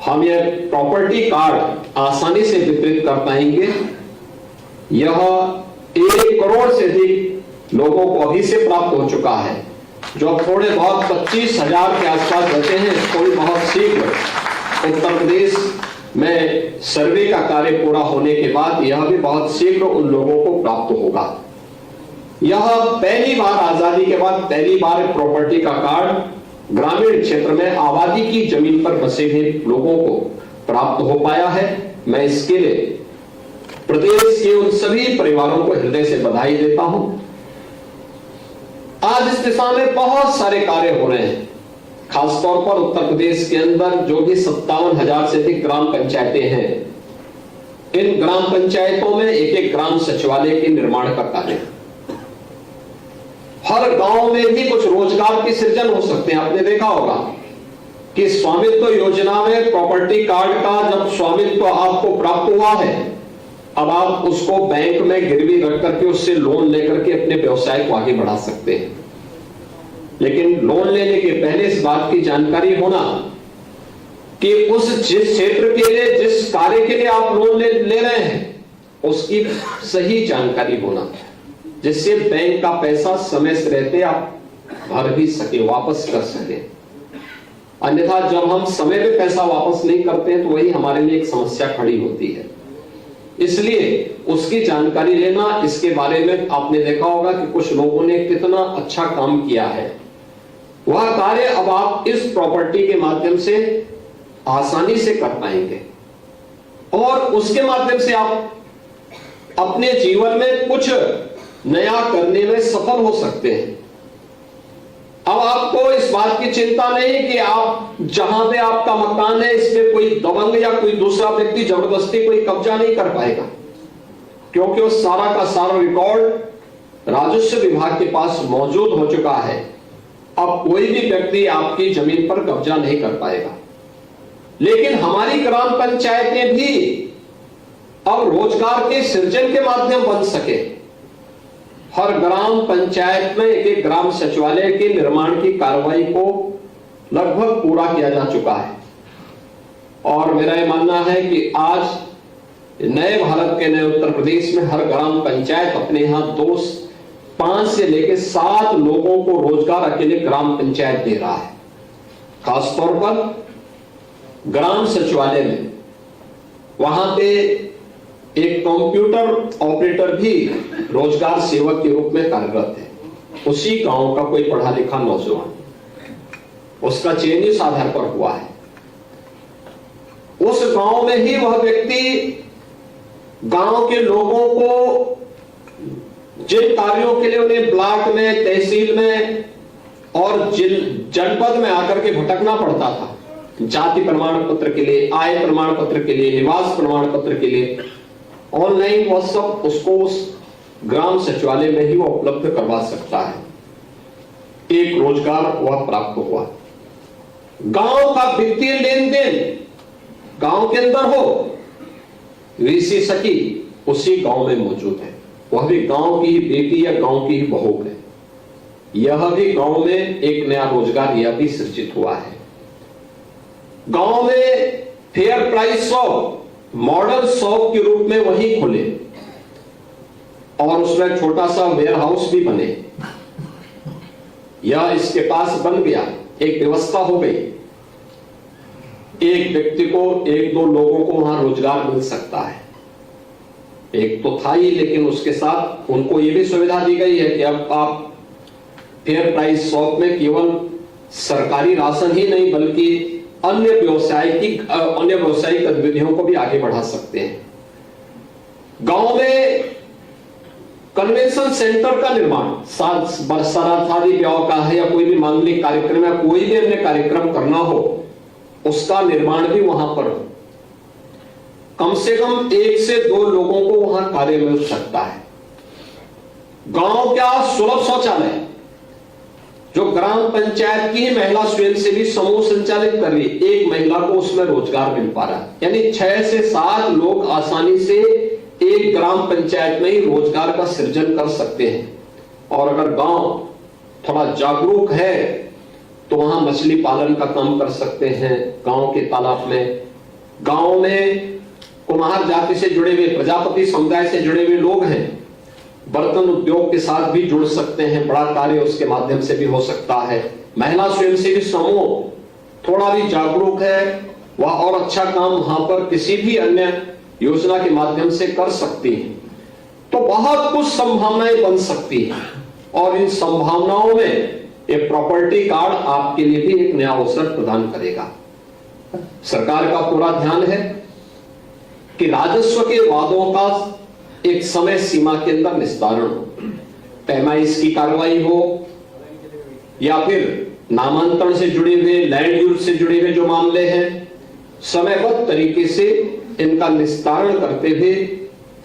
हम यह प्रॉपर्टी कार्ड आसानी से वितरित कर पाएंगे। यह 1 करोड़ से अधिक लोगों को अभी से प्राप्त हो चुका है। जो थोड़े बहुत 25,000 के आसपास रहते हैं, थोड़ी बहुत शीघ्र उत्तर प्रदेश में सर्वे का कार्य पूरा होने के बाद यह भी बहुत शीघ्र उन लोगों को प्राप्त होगा। यह पहली बार आजादी के बाद पहली बार प्रॉपर्टी का कार्ड ग्रामीण क्षेत्र में आबादी की जमीन पर बसे हुए लोगों को प्राप्त हो पाया है। मैं इसके लिए प्रदेश के उन सभी परिवारों को हृदय से बधाई देता हूं। आज इस दिशा में बहुत सारे कार्य हो रहे हैं, खासतौर पर उत्तर प्रदेश के अंदर जो भी 57,000 से अधिक ग्राम पंचायतें हैं, इन ग्राम पंचायतों में एक ग्राम सचिवालय के निर्माण का कार्य, हर गांव में भी कुछ रोजगार की सृजन हो सकते हैं। आपने देखा होगा कि स्वामित्व योजना में प्रॉपर्टी कार्ड का जब स्वामित्व आपको प्राप्त हुआ है, अब आप उसको बैंक में गिरवी रख करके उससे लोन लेकर के अपने व्यवसाय को आगे बढ़ा सकते हैं। लेकिन लोन लेने के पहले इस बात की जानकारी होना कि जिस क्षेत्र के लिए, जिस कार्य के लिए आप लोन ले रहे हैं, उसकी सही जानकारी होना, जिससे बैंक का पैसा समय से रहते आप भर भी सके, वापस कर सके। अन्यथा जब हम समय पे पैसा वापस नहीं करते हैं तो वही हमारे लिए एक समस्या खड़ी होती है। इसलिए उसकी जानकारी लेना, इसके बारे में आपने देखा होगा कि कुछ लोगों ने कितना अच्छा काम किया है। वह कार्य अब आप इस प्रॉपर्टी के माध्यम से आसानी से कर पाएंगे और उसके माध्यम से आप अपने जीवन में कुछ नया करने में सफल हो सकते हैं। अब आपको इस बात की चिंता नहीं कि आप जहां पे आपका मकान है इस पे कोई दबंग या कोई दूसरा व्यक्ति जबरदस्ती कोई कब्जा नहीं कर पाएगा, क्योंकि उस सारा का सारा रिकॉर्ड राजस्व विभाग के पास मौजूद हो चुका है। अब कोई भी व्यक्ति आपकी जमीन पर कब्जा नहीं कर पाएगा। लेकिन हमारी ग्राम पंचायतें भी अब रोजगार के सृजन के माध्यम बन सके। हर ग्राम पंचायत में एक ग्राम सचिवालय के निर्माण की कार्रवाई को लगभग पूरा किया जा चुका है और मेरा यह मानना है कि आज नए भारत के नए उत्तर प्रदेश में हर ग्राम पंचायत अपने यहां 5 से लेकर 7 लोगों को रोजगार अकेले ग्राम पंचायत दे रहा है। खासतौर पर ग्राम सचिवालय में वहां पे एक कंप्यूटर ऑपरेटर भी रोजगार सेवक के रूप में कार्यरत है। उसी गांव का कोई पढ़ा लिखा नौजवान, उसका चयन इस आधार पर हुआ है। उस गांव में ही वह व्यक्ति गांव के लोगों को जिन कार्यों के लिए उन्हें ब्लॉक में, तहसील में और जनपद में आकर के भटकना पड़ता था, जाति प्रमाण पत्र के लिए, आय प्रमाण पत्र के लिए, निवास प्रमाण पत्र के लिए, ऑनलाइन वह सब उसको उस ग्राम सचिवालय में ही वो उपलब्ध करवा सकता है। एक रोजगार वह प्राप्त हुआ। गांव का वित्तीय लेन देन गांव के अंदर हो, वीसी सखी उसी गांव में मौजूद है। वह भी गांव की ही बेटी या गांव की ही बहू है। यह भी गांव में एक नया रोजगार यह भी सृजित हुआ है। गांव में fair price shop, model shop के रूप में वही खुले और उसमें छोटा सा वेयर हाउस भी बने। यह इसके पास बन गया, एक व्यवस्था हो गई। एक व्यक्ति को 1-2 लोगों को वहां रोजगार मिल सकता है। एक तो था ही, लेकिन उसके साथ उनको यह भी सुविधा दी गई है कि अब आप फेयर प्राइस शॉप में केवल सरकारी राशन ही नहीं बल्कि अन्य व्यवसायिक गतिविधियों को भी आगे बढ़ा सकते हैं। गांव में कन्वेंशन सेंटर का निर्माण, शादी ब्याह का है या कोई भी मांगलिक कार्यक्रम या कोई भी अन्य कार्यक्रम करना हो, उसका निर्माण भी वहां पर हो। कम से कम 1 से 2 लोगों को वहां कार्य मिल सकता है। गांव का सुलभ शौचालय जो ग्राम पंचायत की महिला स्वयंसेवी समूह संचालित कर रही, एक महिला को उसमें रोजगार मिल पा रहा है। यानी 6 से 7 लोग आसानी से एक ग्राम पंचायत में ही रोजगार का सृजन कर सकते हैं। और अगर गांव थोड़ा जागरूक है तो वहां मछली पालन का काम कर सकते हैं। गांव के तालाब में, गांव में कुम्हार जाति से जुड़े हुए, प्रजापति समुदाय से जुड़े हुए लोग हैं, बर्तन उद्योग के साथ भी जुड़ सकते हैं। बड़ा कार्य उसके माध्यम से भी हो सकता है। महिला स्वयंसेवी समूह थोड़ा भी जागरूक है, वह और अच्छा काम वहां पर किसी भी अन्य योजना के माध्यम से कर सकती है। तो बहुत कुछ संभावनाएं बन सकती हैं और इन संभावनाओं में एक प्रॉपर्टी कार्ड आपके लिए भी एक नया अवसर प्रदान करेगा। सरकार का पूरा ध्यान है कि राजस्व के वादों का एक समय सीमा के अंदर निस्तारण हो, पैमाइश की कार्रवाई हो या फिर नामांतरण से जुड़े हुए, लैंड यूज से जुड़े हुए जो मामले हैं, समयबद्ध तरीके से इनका निस्तारण करते हुए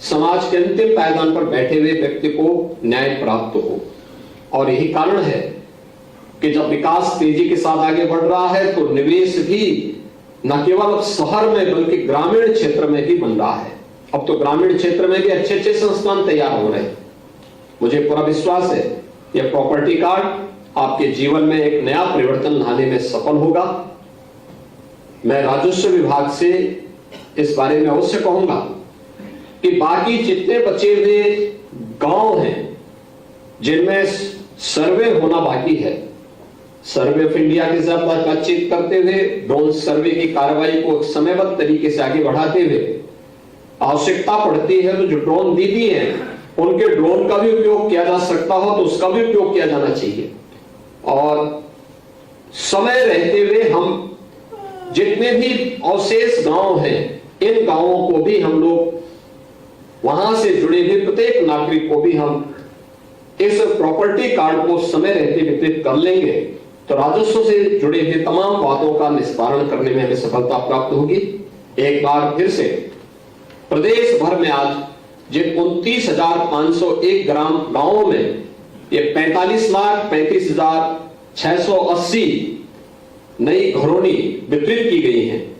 समाज के अंतिम पायदान पर बैठे हुए व्यक्ति को न्याय प्राप्त हो। और यही कारण है कि जब विकास तेजी के साथ आगे बढ़ रहा है तो निवेश भी न केवल अब शहर में बल्कि ग्रामीण क्षेत्र में भी बन रहा है। अब तो ग्रामीण क्षेत्र में भी अच्छे अच्छे संस्थान तैयार हो रहे हैं। मुझे पूरा विश्वास है यह प्रॉपर्टी कार्ड आपके जीवन में एक नया परिवर्तन लाने में सफल होगा। मैं राजस्व विभाग से इस बारे में अवश्य कहूंगा कि बाकी जितने बचे हुए गांव हैं जिनमें सर्वे होना बाकी है, सर्वे ऑफ इंडिया के साथ बातचीत करते हुए ड्रोन सर्वे की कार्रवाई को समयबद्ध तरीके से आगे बढ़ाते हुए आवश्यकता पड़ती है तो जो ड्रोन दीदी हैं उनके ड्रोन का भी उपयोग किया जा सकता हो तो उसका भी उपयोग किया जाना चाहिए। और समय रहते हुए हम जितने भी अवशेष गांव हैं, इन गांवों को भी हम लोग वहां से जुड़े हुए प्रत्येक नागरिक को भी हम इस प्रॉपर्टी कार्ड को समय रहते वितरित कर लेंगे तो राजस्व से जुड़े हुए तमाम वादों का निस्तारण करने में हमें सफलता प्राप्त होगी। एक बार फिर से प्रदेश भर में आज जिन 29,501 ग्राम गांवों में ये 45,35,680 नई घरौनी वितरित की गई हैं,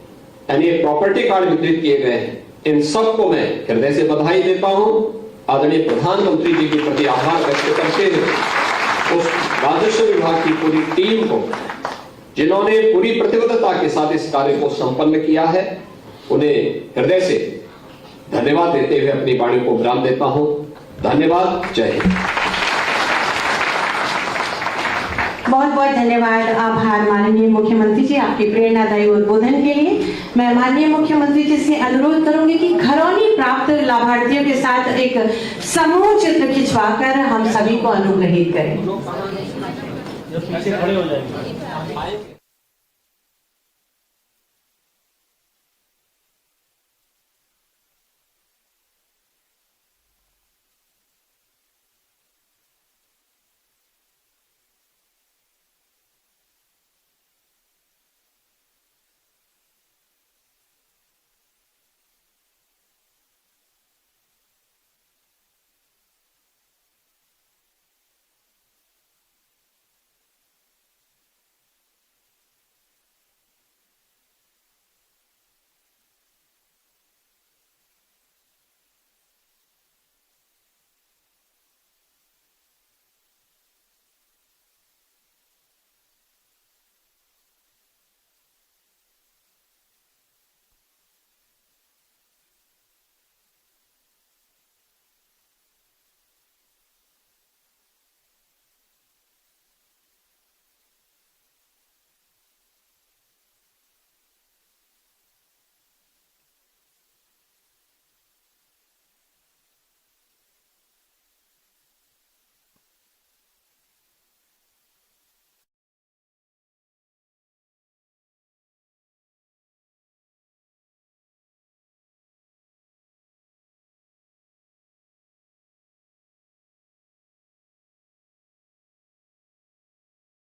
यानी प्रॉपर्टी कार्ड वितरित किए गए हैं। इन सबको मैं हृदय से बधाई देता हूं। आदरणीय प्रधानमंत्री जी के प्रति आभार व्यक्त करते हुए उस राजस्व विभाग की पूरी टीम को, जिन्होंने पूरी प्रतिबद्धता के साथ इस कार्य को संपन्न किया है, उन्हें हृदय से धन्यवाद देते हुए अपनी वाणी को विराम देता हूं। धन्यवाद। जय हिंद। बहुत बहुत धन्यवाद, आभार माननीय मुख्यमंत्री जी आपके प्रेरणादायी उद्बोधन के लिए। मैं माननीय मुख्यमंत्री जी से अनुरोध करूंगी कि घरौनी प्राप्त लाभार्थियों के साथ एक समूह चित्र खिंचवाकर हम सभी को अनुग्रहित करें।